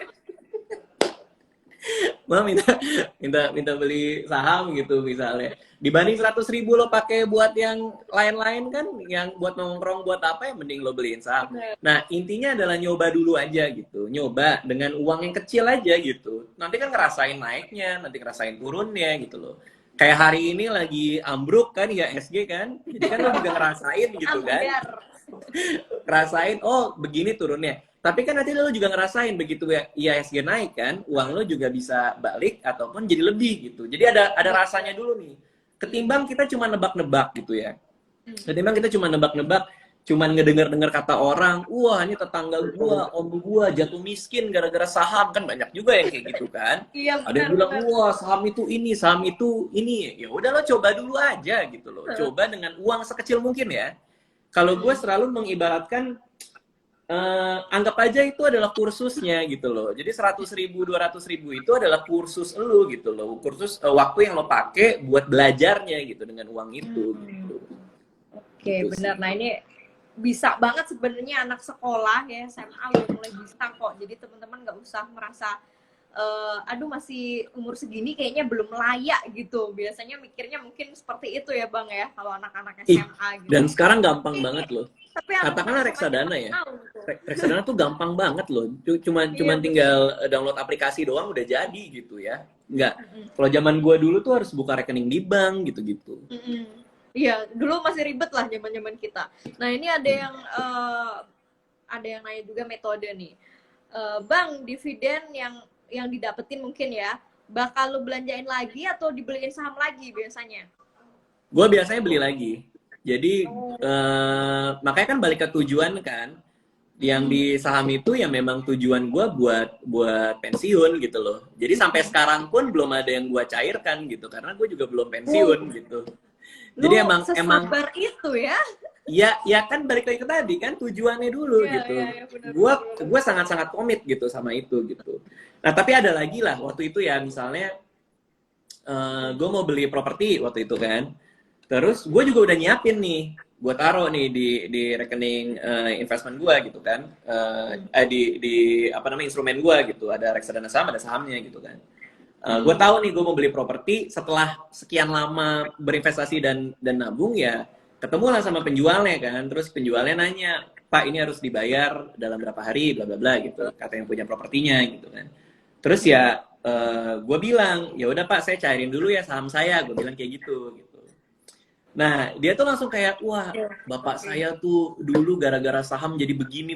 Ma minta beli saham gitu misalnya. Dibanding 100.000 lo pakai buat yang lain-lain kan, yang buat nongkrong buat apa ya, mending lo beliin saham. Nah intinya adalah nyoba dulu aja gitu, nyoba dengan uang yang kecil aja gitu. Nanti kan ngerasain naiknya, nanti ngerasain turunnya gitu loh. Kayak hari ini lagi ambruk kan ya SG kan, jadi kan lo juga ngerasain gitu kan. Ngerasain, oh begini turunnya. Tapi kan nanti lo juga ngerasain begitu ya IHSG naik kan, uang lo juga bisa balik ataupun jadi lebih gitu. Jadi ada rasanya dulu nih. Ketimbang kita cuma nebak-nebak gitu ya. Ketimbang kita cuma nebak-nebak, cuma ngedengar-dengar kata orang, wah ini tetangga gua, om gua jatuh miskin gara-gara saham, kan banyak juga yang kayak gitu kan. Iya, ada yang bilang, wah saham itu ini, saham itu ini. Ya udah lo coba dulu aja gitu loh. Coba dengan uang sekecil mungkin ya. Kalau gue selalu mengibaratkan anggap aja itu adalah kursusnya gitu loh. Jadi 100.000, 200.000 itu adalah kursus lu gitu loh. Kursus waktu yang lo pakai buat belajarnya gitu dengan uang itu gitu. Oke, Gitu benar. sih. Nah, ini bisa banget sebenarnya anak sekolah ya SMA udah mulai bisa kok. Jadi teman-teman nggak usah merasa aduh masih umur segini kayaknya belum layak gitu. Biasanya mikirnya mungkin seperti itu ya Bang ya kalau anak-anak Ih, SMA gitu. dan sekarang gampang banget loh. Tapi aku Katakanlah semakin reksadana ya. tahu tuh. Reksadana tuh gampang banget loh. Cuman Iya, cuman tinggal download aplikasi doang udah jadi gitu ya. Enggak. betul. Kalau zaman gua dulu tuh harus buka rekening di bank gitu-gitu. Iya, dulu masih ribet lah zaman-zaman kita. Nah, ini ada yang nanya juga metode nih. Bang, dividen yang didapetin mungkin ya, bakal lu belanjain lagi atau dibeliin saham lagi biasanya? Gua biasanya beli lagi. Jadi makanya kan balik ke tujuan kan. Yang di saham itu ya memang tujuan gua buat pensiun gitu loh. Jadi sampai sekarang pun belum ada yang gua cairkan gitu karena gue juga belum pensiun gitu. Jadi Lu emang sesabar itu ya? ya kan balik lagi ke tadi kan tujuannya dulu Iya, gitu. iya, iya, benar, Gua benar. gua sangat-sangat komit gitu sama itu gitu. Nah, tapi ada lagi lah waktu itu ya misalnya gue mau beli properti waktu itu kan. Terus gue juga udah nyiapin nih, gue taruh nih di rekening investment gue gitu kan, di apa namanya instrumen gue gitu, ada reksadana saham, ada sahamnya gitu kan. Gue tahu nih gue mau beli properti setelah sekian lama berinvestasi dan nabung ya, ketemu lah sama penjualnya kan, terus penjualnya nanya, Pak ini harus dibayar dalam berapa hari, bla bla bla gitu, kata yang punya propertinya gitu kan. Terus ya gue bilang, ya udah Pak saya cairin dulu ya saham saya, gue bilang kayak gitu. Nah, dia tuh langsung kayak, wah, bapak saya tuh dulu gara-gara saham jadi begini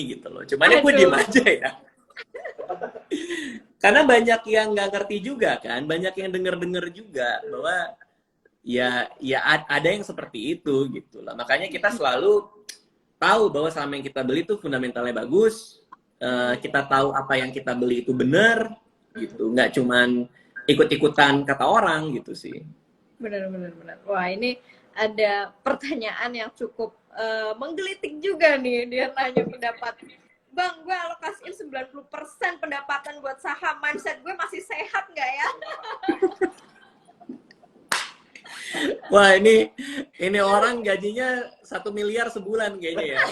gitu loh. Cuman ya gue diem aja ya. Karena banyak yang nggak ngerti juga kan, banyak yang denger-denger juga bahwa ya ada yang seperti itu gitu lah. Makanya kita selalu tahu bahwa saham yang kita beli tuh fundamentalnya bagus, kita tahu apa yang kita beli itu benar gitu, nggak cuman ikut-ikutan kata orang gitu sih. Benar. Wah, ini ada pertanyaan yang cukup menggelitik juga nih. Dia nanya pendapat. Bang, gue alokasiin 90% pendapatan buat saham. Mindset gue masih sehat nggak ya? Wah, ini orang gajinya 1 miliar sebulan kayaknya ya.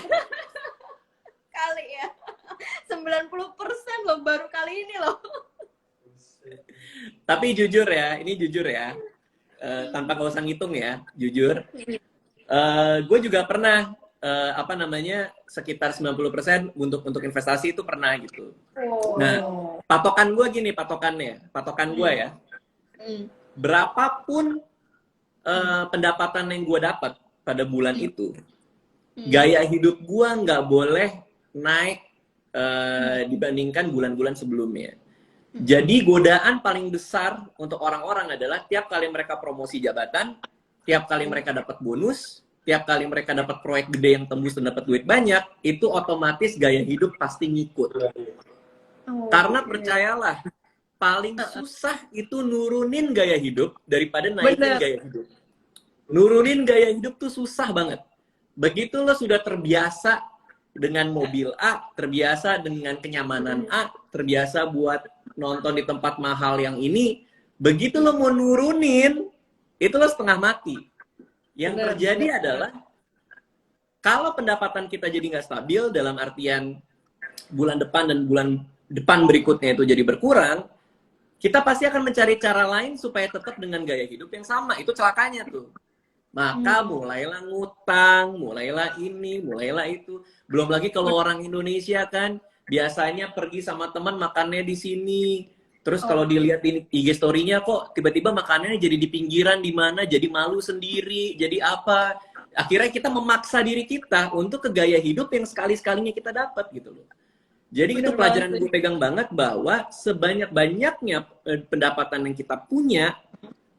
Kali ya. 90% loh, baru kali ini loh. Tapi jujur ya, ini jujur ya. Tanpa gak usah ngitung ya, jujur. Gue juga pernah apa namanya sekitar 90% untuk investasi itu pernah gitu. Nah, patokan gue gini, patokan gue ya. Berapapun pendapatan yang gue dapat pada bulan itu, gaya hidup gue nggak boleh naik dibandingkan bulan-bulan sebelumnya. Jadi godaan paling besar untuk orang-orang adalah tiap kali mereka promosi jabatan, tiap kali mereka dapat bonus, tiap kali mereka dapat proyek gede yang tembus dan dapat duit banyak, itu otomatis gaya hidup pasti ngikut. Karena percayalah, paling susah itu nurunin gaya hidup daripada naikin gaya hidup. Nurunin gaya hidup tuh susah banget. Begitu lo sudah terbiasa dengan mobil A, terbiasa dengan kenyamanan A, terbiasa buat nonton di tempat mahal yang ini, begitu lo mau nurunin, itu lo setengah mati. Yang terjadi adalah, kalau pendapatan kita jadi nggak stabil, dalam artian bulan depan dan bulan depan berikutnya itu jadi berkurang, kita pasti akan mencari cara lain supaya tetap dengan gaya hidup yang sama. Itu celakanya tuh. Maka mulailah ngutang, mulailah ini, mulailah itu. Belum lagi kalau orang Indonesia kan biasanya pergi sama teman makannya di sini. Terus kalau dilihat di IG story-nya kok tiba-tiba makanannya jadi di pinggiran di mana, jadi malu sendiri, jadi apa? Akhirnya kita memaksa diri kita untuk ke gaya hidup yang sekali-sekalinya kita dapat gitu loh. Jadi itu pelajaran gue pegang banget bahwa sebanyak-banyaknya pendapatan yang kita punya,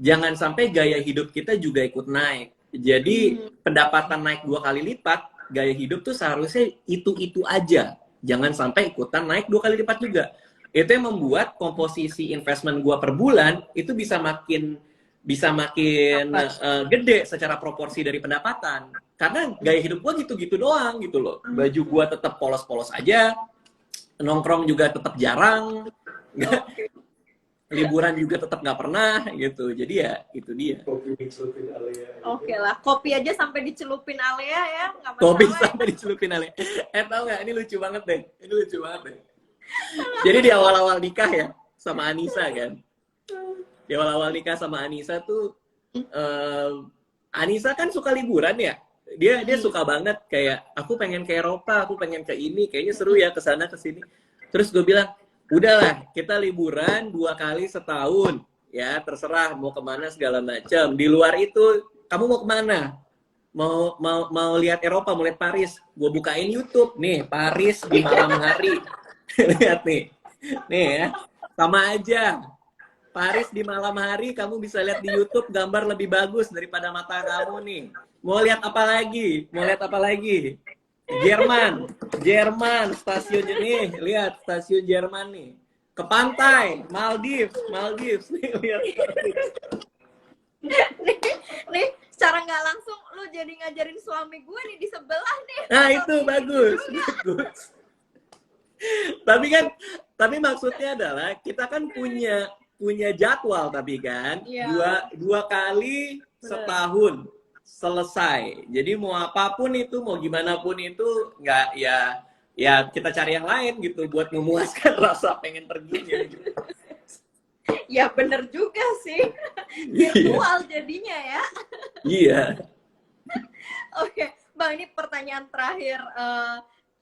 jangan sampai gaya hidup kita juga ikut naik. Jadi pendapatan naik 2 kali lipat, gaya hidup tuh seharusnya itu-itu aja. Jangan sampai ikutan naik 2 kali lipat juga. Itu yang membuat komposisi investment gua per bulan itu bisa makin gede secara proporsi dari pendapatan. karena gaya hidup gue gitu-gitu doang gitu loh. Baju gue tetap polos-polos aja, nongkrong juga tetap jarang, Oke. liburan juga tetap nggak pernah gitu. Jadi ya itu dia. Oke lah, kopi aja sampai dicelupin Alea ya, nggak Kopi masalah ya. sampai dicelupin Ale. Tau nggak? Ini lucu banget deh. Ini lucu banget deh. Jadi di awal-awal nikah ya sama Anissa kan. Di awal-awal nikah sama Anissa tuh, Anissa kan suka liburan ya. Dia suka banget kayak aku pengen ke Eropa, aku pengen ke ini, kayaknya seru ya ke sana ke sini. Terus gue bilang, udahlah kita liburan 2 kali setahun, ya terserah mau kemana segala macam. Di luar itu kamu mau kemana? Mau lihat Eropa, mau lihat Paris? Gue bukain YouTube nih, Paris di malam hari. Lihat nih ya, sama aja. Paris di malam hari kamu bisa lihat di YouTube gambar lebih bagus daripada mata kamu nih. Mau lihat apa lagi? Mau lihat apa lagi? Jerman, stasiun nih, lihat stasiun Jerman nih. Ke pantai, Maldives nih, lihat. nih, secara nggak langsung lu jadi ngajarin suami gue nih di sebelah nih. Nah itu bagus. Tapi maksudnya adalah kita kan punya jadwal tapi kan dua kali setahun selesai. Jadi mau apapun itu, mau gimana pun itu nggak ya kita cari yang lain gitu buat memuaskan rasa pengen perginya. Gitu. Ya bener juga sih, virtual jadinya ya. Iya. Oke, Bang, ini pertanyaan terakhir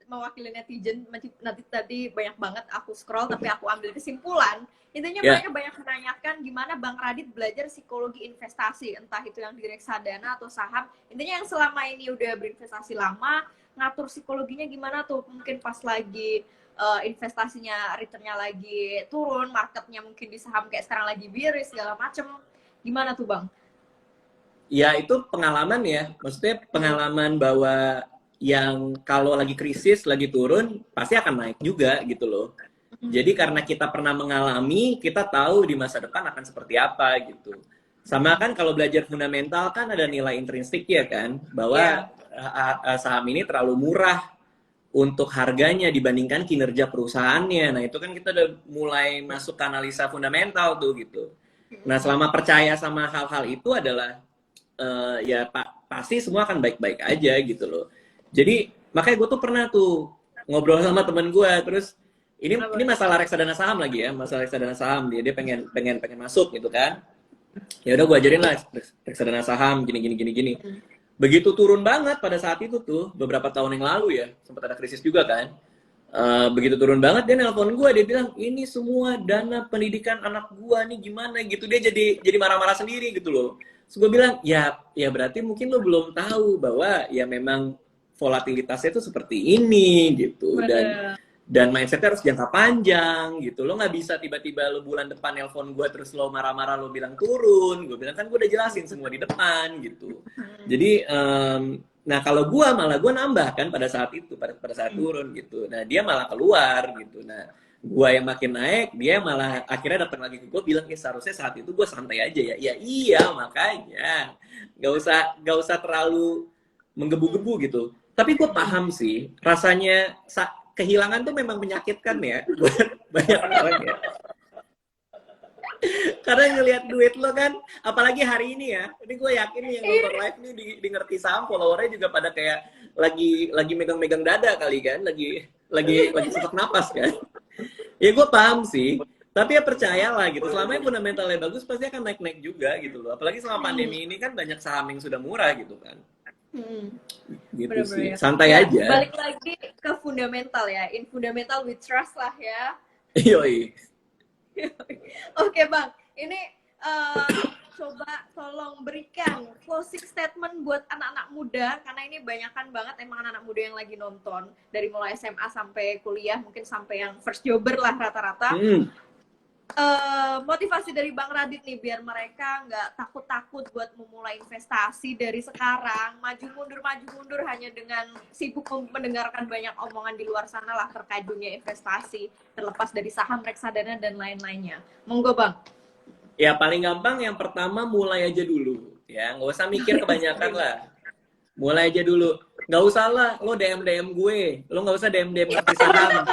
mewakili netizen. Nanti tadi banyak banget aku scroll, tapi aku ambil kesimpulan. Intinya mereka banyak menanyakan gimana Bang Radit belajar psikologi investasi, entah itu yang di reksadana atau saham. Intinya yang selama ini udah berinvestasi lama, ngatur psikologinya gimana tuh, mungkin pas lagi investasinya returnnya lagi turun, marketnya mungkin di saham kayak sekarang lagi miris segala macem. Gimana tuh Bang? Ya itu pengalaman ya, maksudnya pengalaman bahwa yang kalau lagi krisis, lagi turun, pasti akan naik juga gitu loh. Jadi karena kita pernah mengalami, kita tahu di masa depan akan seperti apa gitu. Sama kan kalau belajar fundamental kan ada nilai intrinsik ya kan, bahwa saham ini terlalu murah untuk harganya dibandingkan kinerja perusahaannya. Nah itu kan kita udah mulai masuk ke analisa fundamental tuh gitu. Nah selama percaya sama hal-hal itu adalah ya pasti semua akan baik-baik aja gitu loh. Jadi makanya gue tuh pernah tuh ngobrol sama temen gue, terus ini masalah reksadana saham lagi ya, masalah reksadana saham, dia pengen masuk gitu kan. Ya udah gue ajarin lah reksadana saham gini. Begitu turun banget pada saat itu tuh beberapa tahun yang lalu ya, sempat ada krisis juga kan. Begitu turun banget dia nelpon gue, dia bilang ini semua dana pendidikan anak gue nih gimana gitu. Dia jadi marah-marah sendiri gitu loh. Terus gue bilang ya berarti mungkin lo belum tahu bahwa ya memang volatilitasnya itu seperti ini gitu. Dan mindsetnya harus jangka panjang gitu. Lo nggak bisa tiba-tiba lo bulan depan nelpon gue terus lo marah-marah lo bilang turun. Gue bilang kan gue udah jelasin semua di depan gitu. Jadi nah kalau gue malah gue nambah kan pada saat itu, pada saat turun gitu. Nah dia malah keluar gitu. Nah gue yang makin naik, dia malah akhirnya datang lagi ke gue bilang seharusnya saat itu gue santai aja ya. Ya iya makanya nggak usah terlalu menggebu-gebu gitu. Tapi gue paham sih rasanya kehilangan tuh memang menyakitkan ya buat banyak orang ya. Karena ngelihat duit lo kan, apalagi hari ini ya. Ini gue yakin nih yang nonton live nih di ngerti saham, followernya juga pada kayak lagi megang-megang dada kali kan, lagi sesak napas kan. Ya gue paham sih. Tapi ya percayalah gitu, selama yang fundamentalnya bagus pasti akan naik-naik juga gitu loh. Apalagi selama pandemi ini kan banyak saham yang sudah murah gitu kan. Gitu sih, santai aja. Balik lagi ke fundamental ya, in fundamental we trust lah ya. Yoi. Oke Bang, ini coba tolong berikan closing statement buat anak-anak muda, karena ini banyakan banget emang anak-anak muda yang lagi nonton dari mulai SMA sampai kuliah, mungkin sampai yang first jobber lah rata-rata. Motivasi dari Bang Radit nih biar mereka nggak takut-takut buat memulai investasi dari sekarang, maju mundur hanya dengan sibuk mendengarkan banyak omongan di luar sana lah terkait dunia investasi, terlepas dari saham, reksadana dan lain-lainnya. Monggo Bang. Ya paling gampang yang pertama mulai aja dulu ya, nggak usah mikir kebanyakan lah. Mulai aja dulu. Nggak usah lah, lo DM gue. Lo nggak usah DM ngerti saham.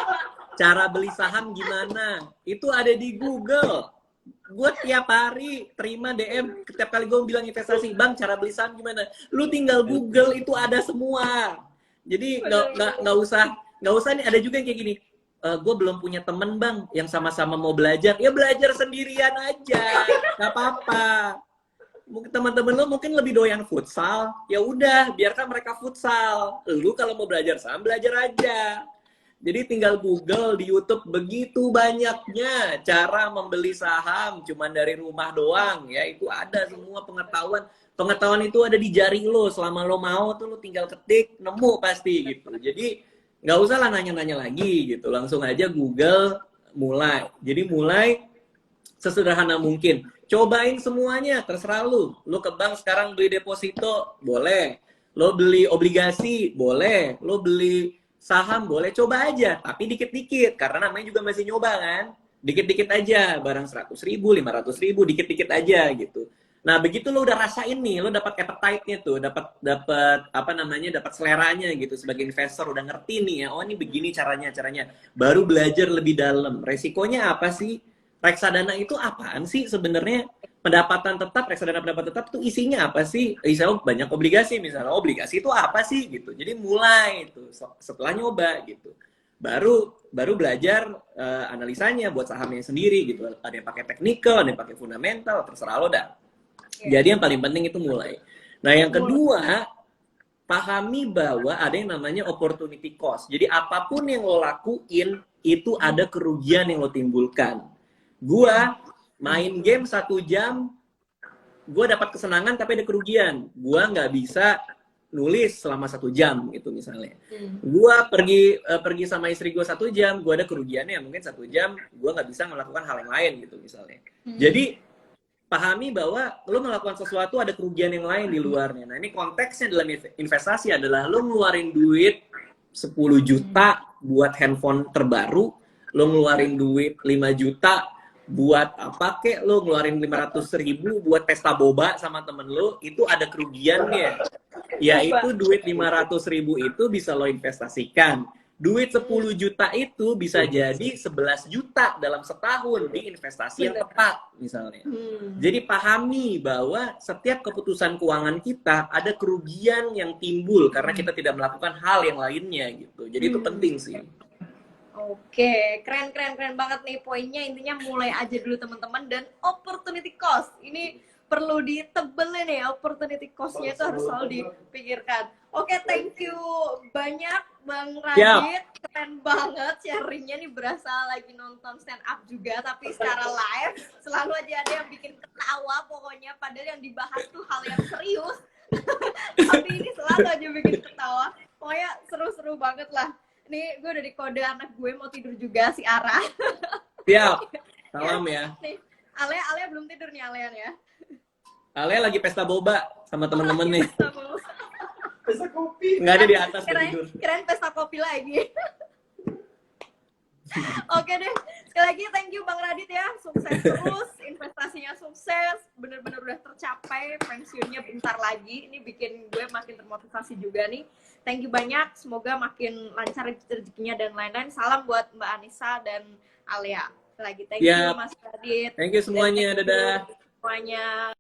Cara beli saham gimana? Itu ada di Google. Gue tiap hari terima DM. Setiap kali gue bilang investasi, bang, cara beli saham gimana? Lu tinggal Google, itu ada semua. Jadi nggak usah nih. Ada juga yang kayak gini. Gue belum punya temen bang yang sama-sama mau belajar. Ya belajar sendirian aja, nggak apa-apa. Mungkin teman-teman lo mungkin lebih doyan futsal, ya udah biarkan mereka futsal. Lu kalau mau belajar saham belajar aja. Jadi tinggal Google di YouTube, begitu banyaknya cara membeli saham cuman dari rumah doang ya, itu ada semua pengetahuan. Pengetahuan itu ada di jari lo, selama lo mau tuh lo tinggal ketik, nemu pasti gitu. Jadi nggak usah lah nanya-nanya lagi gitu, langsung aja Google, mulai. Jadi mulai sesederhana mungkin. Cobain semuanya, terserah lu. Lu ke bank sekarang beli deposito, boleh. Lo beli obligasi, boleh. Lo beli saham, boleh. Coba aja, tapi dikit-dikit. Karena namanya juga masih nyoba kan. Dikit-dikit aja, barang 100.000, 500.000, dikit-dikit aja gitu. Nah, begitu lo udah rasain nih, lo dapat appetite-nya tuh, dapat apa namanya, dapat seleranya gitu sebagai investor, udah ngerti nih ya, oh ini begini caranya. Baru belajar lebih dalam. Resikonya apa sih? Reksadana itu apaan sih sebenarnya? Pendapatan tetap, reksadana pendapatan tetap itu isinya apa sih? Misalnya banyak obligasi, misalnya obligasi itu apa sih gitu. Jadi mulai itu setelah nyoba gitu. Baru belajar analisanya buat sahamnya sendiri gitu. Ada yang pakai technical, ada yang pakai fundamental, terserah lo dah. Jadi yang paling penting itu mulai. Nah, yang kedua, pahami bahwa ada yang namanya opportunity cost. Jadi apapun yang lo lakuin itu ada kerugian yang lo timbulkan. Gua main game 1 jam, gua dapat kesenangan tapi ada kerugian. Gua nggak bisa nulis selama 1 jam gitu misalnya. Gua pergi sama istri gua 1 jam, gua ada kerugiannya mungkin 1 jam, gua nggak bisa melakukan hal yang lain gitu misalnya. Jadi pahami bahwa lo melakukan sesuatu ada kerugian yang lain di luarnya. Nah ini konteksnya dalam investasi adalah lo ngeluarin duit 10 juta buat handphone terbaru, lo ngeluarin duit 5 juta buat apa kek, lo ngeluarin 500.000 buat pesta boba sama temen lo, itu ada kerugiannya. Yaitu duit 500.000 itu bisa lo investasikan. Duit 10 juta itu bisa jadi 11 juta dalam setahun di investasi yang tepat misalnya. Jadi pahami bahwa setiap keputusan keuangan kita ada kerugian yang timbul karena kita tidak melakukan hal yang lainnya gitu. Jadi itu penting sih. Oke, keren banget nih poinnya. Intinya mulai aja dulu teman-teman, dan opportunity cost ini perlu ditebelin ya, opportunity cost-nya itu harus selalu dipikirkan. Oke, thank you banyak Bang Radit, keren banget sharingnya nih, berasa lagi nonton stand up juga tapi secara live. Selalu aja ada yang bikin ketawa pokoknya, padahal yang dibahas tuh hal yang serius. Tapi ini selalu aja bikin ketawa. Pokoknya seru-seru banget lah. Nih gue udah di kode anak gue mau tidur juga, si Ara. Siap. Salam ya. Nih, Alea belum tidur nih Alean ya. Alea lagi pesta boba sama temen-temen nih. Pesta kopi. Nggak ada di atas tidur. Keren pesta kopi lagi. Oke deh, sekali lagi thank you Bang Radit ya, sukses terus, investasinya sukses, bener-bener udah tercapai, pensiunnya bentar lagi, ini bikin gue makin termotivasi juga nih. Thank you banyak, semoga makin lancar rezekinya dan lain-lain. Salam buat Mbak Anissa dan Alea. Sekali lagi thank you Mas Radit. Thank you semuanya, dadah. Semuanya.